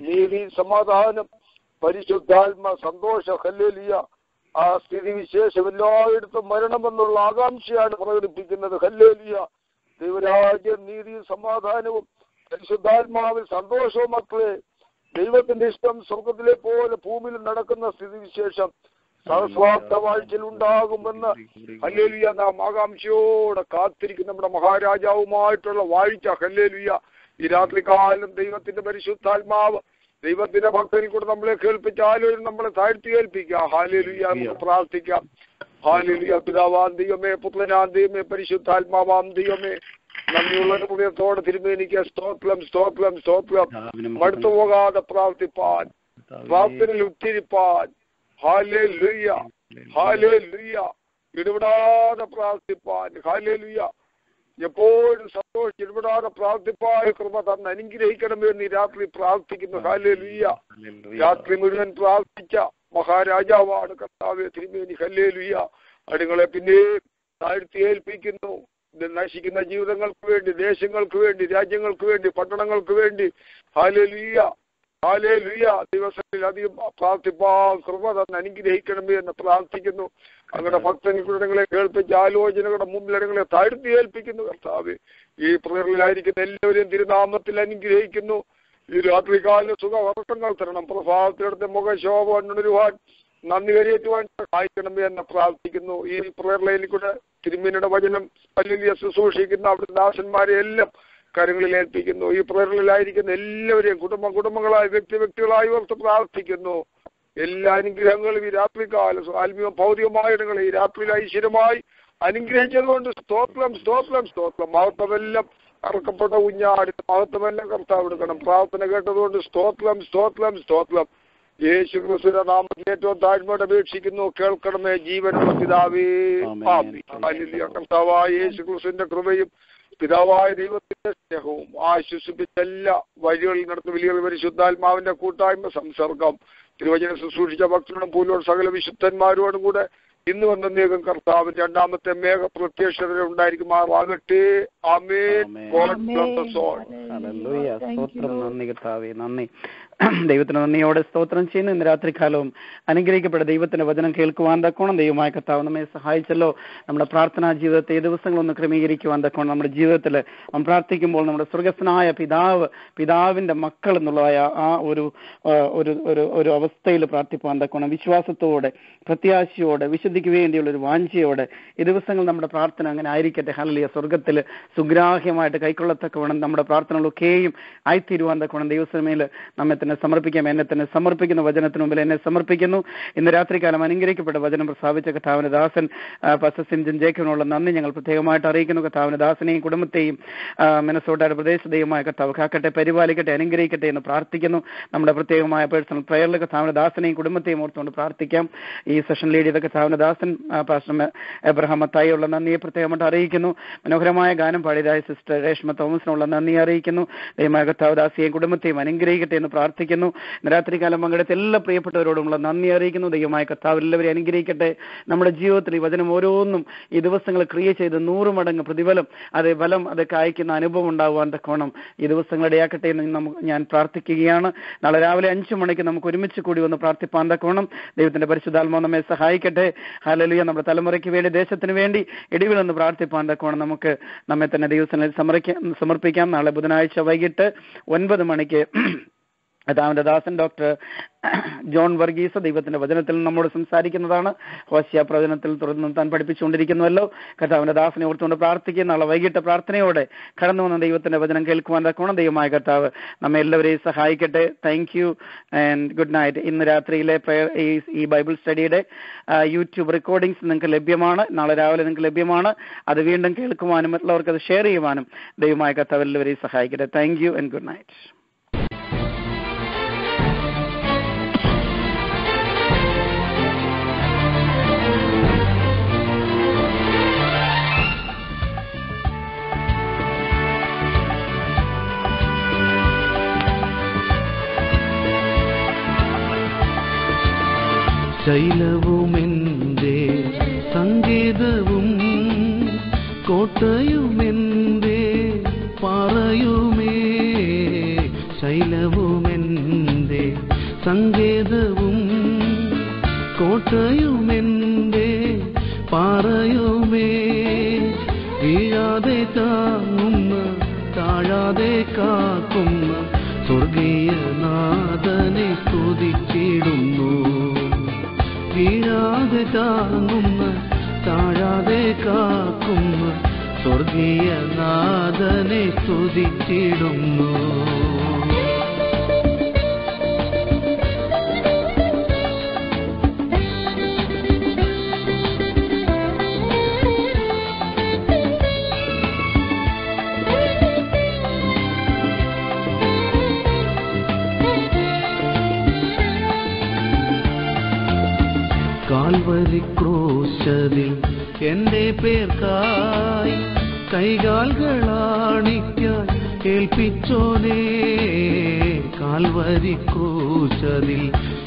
നീതി സമാധാനം പരിശുദ്ധാത്മ സന്തോഷം ഹല്ലേലൂയ. ആ സ്ഥിതിവിശേഷം എല്ലായിടത്തും മരണമെന്നുള്ള ആകാംക്ഷയാണ് പ്രകടിപ്പിക്കുന്നത്. ഹല്ലേലൂയ. ദൈവരാജ്യം നീതിയും സമാധാനവും പരിശുദ്ധാത്മാവിൽ സന്തോഷവും മക്കളെ. ദൈവത്തിന്റെ ഇഷ്ടം സ്വർഗത്തിലെ പോലെ ഭൂമിയിൽ നടക്കുന്ന സ്ഥിതിവിശേഷം സഹസ്വാർത്ഥ വാഴ്ചയിൽ ഉണ്ടാകുമെന്ന് ഹല്ലേലൂയ നാം ആകാംക്ഷയോടെ കാത്തിരിക്കുന്ന നമ്മുടെ മഹാരാജാവുമായിട്ടുള്ള വാഴ്ച ഹല്ലേലൂയ. ഈ രാത്രികാലം ദൈവത്തിന്റെ പരിശുദ്ധാത്മാവ് ദൈവത്തിന്റെ ഭക്തരിൽ കൂടെ നമ്മളെ കേൾപ്പിച്ചാലും നമ്മളെ താഴ്ത്തി കേൾപ്പിക്കാം. ഹല്ലേലൂയ. നമുക്ക് പ്രാർത്ഥിക്കാം. ഹല്ലേലൂയ. പിതാവാം ദൈവമേ, പുത്രനാം ദൈവമേ, പരിശുദ്ധാത്മാവാം ദൈവമേ, നന്ദിയുള്ള ഹൃദയത്തോടെ തിരുമേനിക്ക് സ്തോത്രം സ്തോത്രം സ്തോത്രം. മടുത്തു പോകാതെ പ്രാർത്ഥിപ്പാൻ, പ്രാർത്ഥനയിൽ ഉത്തിരിപ്പാൻ. ഹല്ലേലൂയ. ഹല്ലേലൂയ. ഇടപെടാതെ പ്രാർത്ഥിപ്പാൻ. ഹല്ലേലൂയ. എപ്പോഴും സന്തോഷിച്ചിടപെടാതെ പ്രാർത്ഥിപ്പായ കൃപ തന്ന് അനുഗ്രഹിക്കണമെന്ന് ഈ രാത്രി പ്രാർത്ഥിക്കുന്നു. ഹല്ലേലൂയ. രാത്രി മുഴുവൻ പ്രാർത്ഥിച്ച മഹാരാജാവാണ് കർത്താവേ തിരുമേനി. ഹല്ലേലൂയ. അടികളെ പിന്നെ താഴ്ത്തി ഏൽപ്പിക്കുന്നു. നശിക്കുന്ന ജീവിതങ്ങൾക്ക് വേണ്ടി, ദേശങ്ങൾക്ക് വേണ്ടി, രാജ്യങ്ങൾക്ക് വേണ്ടി, പട്ടണങ്ങൾക്ക് വേണ്ടി. ഹല്ലേലൂയ. ഹല്ലേലൂയ. ദിവസങ്ങളിൽ അധികം പ്രാർത്ഥിപ്പാൻ കൃപ തന്ന് അനുഗ്രഹിക്കണമേ എന്ന് പ്രാർത്ഥിക്കുന്നു. അങ്ങനെ ഭക്തങ്ങളെ കേൾപ്പിച്ച ആലോചനകളുടെ മുമ്പിൽ അടങ്ങളെ താഴ്ത്തി ഏൽപ്പിക്കുന്നു കർത്താവേ. ഈ പ്രേരണയിലായിരിക്കുന്ന എല്ലാവരെയും തിരുനാമത്തിൽ അനുഗ്രഹിക്കുന്നു. ഈ രാത്രികാല സുഖവർഷങ്ങൾ തരണം. പ്രഭാതത്തിലെടുത്ത് മുഖശോഭ ഉണരുവാൻ, നന്ദി കരയേറ്റുവാൻ സഹായിക്കണമേ എന്ന് പ്രാർത്ഥിക്കുന്നു. ഈ പ്രേരണയിൽ കൂടെ തിരുമേനിയുടെ വചനം വലിയ ശുശ്രൂഷിക്കുന്ന അവിടുത്തെ ദാസന്മാരെ എല്ലാം കരങ്ങളിൽ ഏൽപ്പിക്കുന്നു. ഈ പ്രേരണയിലായിരിക്കുന്ന എല്ലാവരെയും കുടുംബങ്ങളായി വ്യക്തികളായി ഓർത്ത് പ്രാർത്ഥിക്കുന്നു. എല്ലാ അനുഗ്രഹങ്ങളും ഈ രാത്രികാലം ആത്മീയ ഭൗതികമായ ഇടങ്ങളെ ഈ രാത്രിയിൽ ഐശ്വര്യമായി അനുഗ്രഹിച്ചതുകൊണ്ട് സ്തോത്രം സ്തോത്രം സ്തോത്രം. മഹത്വമെല്ലാം അറക്കപ്പെട്ട കുഞ്ഞാടി മഹത്വമെല്ലാം കർത്താവ് എടുക്കണം. പ്രാർത്ഥന കേട്ടതുകൊണ്ട് സ്തോത്രം സ്തോത്രം സ്തോത്രം. യേശു ക്രിസ്തുവിന്റെ നാമത്തിൽ ഏറ്റവും താഴ്മയോടെ അപേക്ഷിക്കുന്നു. കേൾക്കണമേ ജീവനുള്ള പിതാവേ. കർത്താവായ യേശു ക്രിസ്തുവിന്റെ കൃപയും പിതാവായ ദൈവത്തിന്റെ സ്നേഹവും ആശ്വസിപ്പിച്ച എല്ലാ വഴികളിൽ നടത്തുന്ന വലിയ പരിശുദ്ധാത്മാവിന്റെ കൂട്ടായ്മ സംസർഗം തിരുവചനം ശുശ്രൂഷിച്ച ഭക്തരോടും പൂലോട് സകല വിശുദ്ധന്മാരോടും കൂടെ ഇന്ന് വന്നേകം കർത്താവ് രണ്ടാമത്തെ മേഘ പ്രത്യക്ഷത ഉണ്ടായിരിക്കുമാറാകട്ടെ. ആമേൻ. സ്തോത്രം. നന്ദി കർത്താവേ, നന്ദി. ദൈവത്തിന് നന്ദിയോടെ സ്തോത്രം ചെയ്യുന്നു. ഇന്ന് രാത്രികാലവും അനുഗ്രഹിക്കപ്പെട്ട ദൈവത്തിന്റെ വചനം കേൾക്കുവാൻ തക്കോണം ദൈവമായ കർത്താവ് നമ്മെ സഹായിച്ചല്ലോ. നമ്മുടെ പ്രാർത്ഥനാ ജീവിതത്തെ ഈ ദിവസങ്ങളൊന്ന് ക്രമീകരിക്കുവാൻ തക്കോണം നമ്മുടെ ജീവിതത്തിൽ നാം പ്രാർത്ഥിക്കുമ്പോൾ നമ്മുടെ സ്വർഗസ്ഥനായ പിതാവിന്റെ മക്കൾ എന്നുള്ളതായ ആ ഒരു അവസ്ഥയിൽ പ്രാർത്ഥിപ്പാൻ തക്കോണം വിശ്വാസത്തോടെ, പ്രത്യാശയോടെ, വിശുദ്ധിക്ക് വേണ്ടിയുള്ള ഒരു വാഞ്ചയോടെ ഈ ദിവസങ്ങൾ നമ്മുടെ പ്രാർത്ഥന അങ്ങനെ ആയിരിക്കട്ടെ. ഹല്ലേലൂയ. സ്വർഗത്തിൽ സുഗ്രാഹ്യമായിട്ട് കൈക്കൊള്ളത്തക്കവണ്ണം നമ്മുടെ പ്രാർത്ഥനകളൊക്കെയും ആയിത്തീരുവാൻ തക്കവണ്ണം ദൈവസമയിൽ നമ്മെ തന്നെ സമർപ്പിക്കാം. എന്നെ തന്നെ സമർപ്പിക്കുന്ന വചനത്തിന് മുമ്പിൽ എന്നെ സമർപ്പിക്കുന്നു. ഇന്ന് രാത്രികാലം അനുഗ്രഹിക്കപ്പെട്ട വചനം പ്രസ്താവിച്ച കർത്താവിന്റെ ദാസൻ പാസ്റ്റർ സിൻജൻ ജേക്കബിനുള്ള നന്ദി ഞങ്ങൾ പ്രത്യേകമായിട്ട് അറിയിക്കുന്നു. കർത്താവിന്റെ ദാസനെയും കുടുംബത്തെയും മിനസോട്ടയുടെ പ്രദേശദൈവമായ കർത്താവ് കാക്കട്ടെ, പരിപാലിക്കട്ടെ, അനുഗ്രഹിക്കട്ടെ എന്ന് പ്രാർത്ഥിക്കുന്നു. നമ്മുടെ പ്രത്യേകമായ പേഴ്സണൽ പ്രയറിൽ കർത്താവിന്റെ ദാസനെയും കുടുംബത്തെയും ഓർത്തുകൊണ്ട് പ്രാർത്ഥിക്കാം. ഈ സെഷൻ ലീഡ് ചെയ്ത കർത്താവിന്റെ ദാസൻ പാസ്റ്റർ എബ്രഹാം മത്തായിയുള്ള നന്ദിയെ പ്രത്യേകമായിട്ട് അറിയിക്കുന്നു. മനോഹരമായ ഗാനം പാടിയതായ സിസ്റ്റർ രേഷ്മ തോമസിനുള്ള നന്ദി അറിയിക്കുന്നു. ദൈവമായ കർത്താവ് ദാസിയെയും കുടുംബത്തെയും അനുഗ്രഹിക്കട്ടെ എന്ന് പ്രാർത്ഥിക്കുന്നു. രാത്രികാലം പങ്കെടുത്ത എല്ലാ പ്രിയപ്പെട്ടവരോടുമുള്ള നന്ദി അറിയിക്കുന്നു. ദൈവമായ കർത്താവ് എല്ലാവരെയും അനുഗ്രഹിക്കട്ടെ. നമ്മുടെ ജീവിതത്തിൽ ഈ വചനം ഓരോന്നും ഈ ദിവസങ്ങൾ ക്രിയ ചെയ്ത് 100 മടങ്ങ് പ്രതിഫലം, അതേ ഫലം, അതൊക്കെ അയക്കുന്ന അനുഭവം ഉണ്ടാകുവാൻ തക്കോണം ഈ ദിവസങ്ങൾ ഇടയാക്കട്ടെ എന്ന് ഞാൻ പ്രാർത്ഥിക്കുകയാണ്. നാളെ രാവിലെ 5 മണിക്ക് നമുക്ക് ഒരുമിച്ച് കൂടി വന്ന് പ്രാർത്ഥിപ്പാൻ തക്കോണം ദൈവത്തിന്റെ പരിശുദ്ധാത്മാവ് നമ്മെ സഹായിക്കട്ടെ. ഹല്ലേലൂയ. നമ്മുടെ തലമുറയ്ക്ക് വേണ്ടി, ദേശത്തിന് വേണ്ടി ഇടിവിലെന്ന് പ്രാർത്ഥിപ്പാൻ തക്കോണം നമുക്ക് നമ്മെ തന്നെ ദൈവസന്നിധിയിൽ സമർപ്പിക്കാം. നാളെ ബുധനാഴ്ച വൈകിട്ട് 9 മണിക്ക് കർത്താവിന്റെ ദാസൻ ഡോക്ടർ ജോൺ വർഗീസ് ദൈവത്തിന്റെ വചനത്തിൽ നമ്മോട് സംസാരിക്കുന്നതാണ്. ഹോശിയ പ്രവചനത്തിൽ തുടർന്ന് താൻ പഠിപ്പിച്ചുകൊണ്ടിരിക്കുന്നുവല്ലോ. കർത്താവിന്റെ ദാസനെ ഓർത്തുകൊണ്ട് പ്രാർത്ഥിക്കുന്ന നാളെ വൈകിട്ട് പ്രാർത്ഥനയോടെ കടന്നു വന്ന ദൈവത്തിന്റെ വചനം കേൾക്കുവാൻ തക്കോണം ദൈവമായ കർത്താവ് നമ്മെ എല്ലാവരെയും സഹായിക്കട്ടെ. Thank you and good night. ഇന്ന് രാത്രിയിലെ ഈ ബൈബിൾ സ്റ്റഡിയുടെ യൂട്യൂബ് റെക്കോർഡിങ്സ് നിങ്ങൾക്ക് ലഭ്യമാണ്. നാളെ രാവിലെ നിങ്ങൾക്ക് ലഭ്യമാണ്. അത് വീണ്ടും കേൾക്കുവാനും മറ്റുള്ളവർക്ക് അത് ഷെയർ ചെയ്യുവാനും ദൈവമായ കർത്താവ് എല്ലാവരെയും സഹായിക്കട്ടെ. Thank you and good night. ശൈലവുമെന്തേ സങ്കേതവും കോട്ടയുമെന്തേ പാറയുമേ. ശൈലവുമെന്തേ സങ്കേതവും കോട്ടയുമെന്തേ പാറയുമേ. വീഴാതെ താങ്ങുന്ന, താഴാതെ കാക്കുന്ന സ്വർഗീയനാഥനെ സ്തുതിച്ചിടുന്നു. വീഴാതെ താങ്ങുന്ന, താഴാതെ കാക്കുന്ന സ്വർഗീയനാഥനെ സ്തുതിച്ചിടുന്നു. കാൽവരി ക്രൂശിൽ എന്റെ പേർക്കായി കൈകാൽകളാണിക്കായി കേൾപ്പിച്ചോനേ, കാൽവരി ക്രൂശതിൽ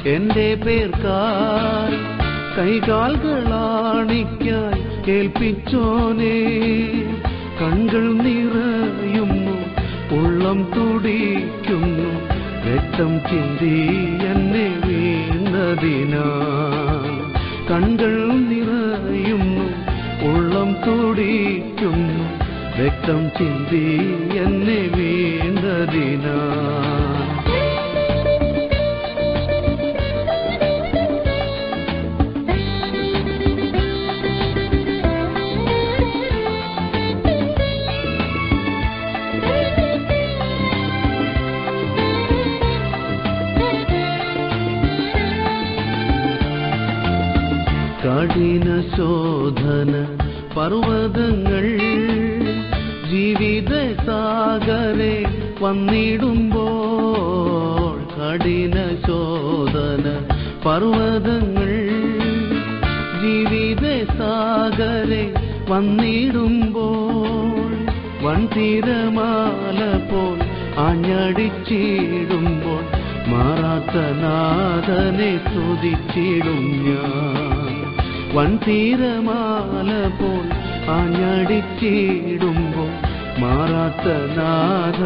എന്റെ പേർക്കായി കൈകാൽകളാണിക്കായി കേൾപ്പിച്ചോനേ. കൺകൾ നിറയുന്നു, ഉള്ളം തുടിക്കുന്നു, രക്തം ചിന്തി എന്നെ വീണതിനാ. കൺകൾ നിറയുന്നു, ഉള്ളം തുടിക്കുന്നു, രക്തം ചിന്തി എന്നെ വീണതിനാ. കഠിന ശോധന പർവ്വതങ്ങൾ ജീവിത സാഗരെ വന്നിടുമ്പോൾ, കഠിന ശോധന പർവ്വതങ്ങൾ ജീവിത സാഗരെ വന്നിടുമ്പോൾ, വൻതിരമാല പോൽ ആഞ്ഞടിച്ചിടുമ്പോൾ മാറാത്ത നാഥനെ സ്തുതിച്ചിടും ഞാൻ. വൻതിരമാല പോൽ ആഞ്ഞടിച്ചിടുമ്പോൾ മാറാത്ത നാഥ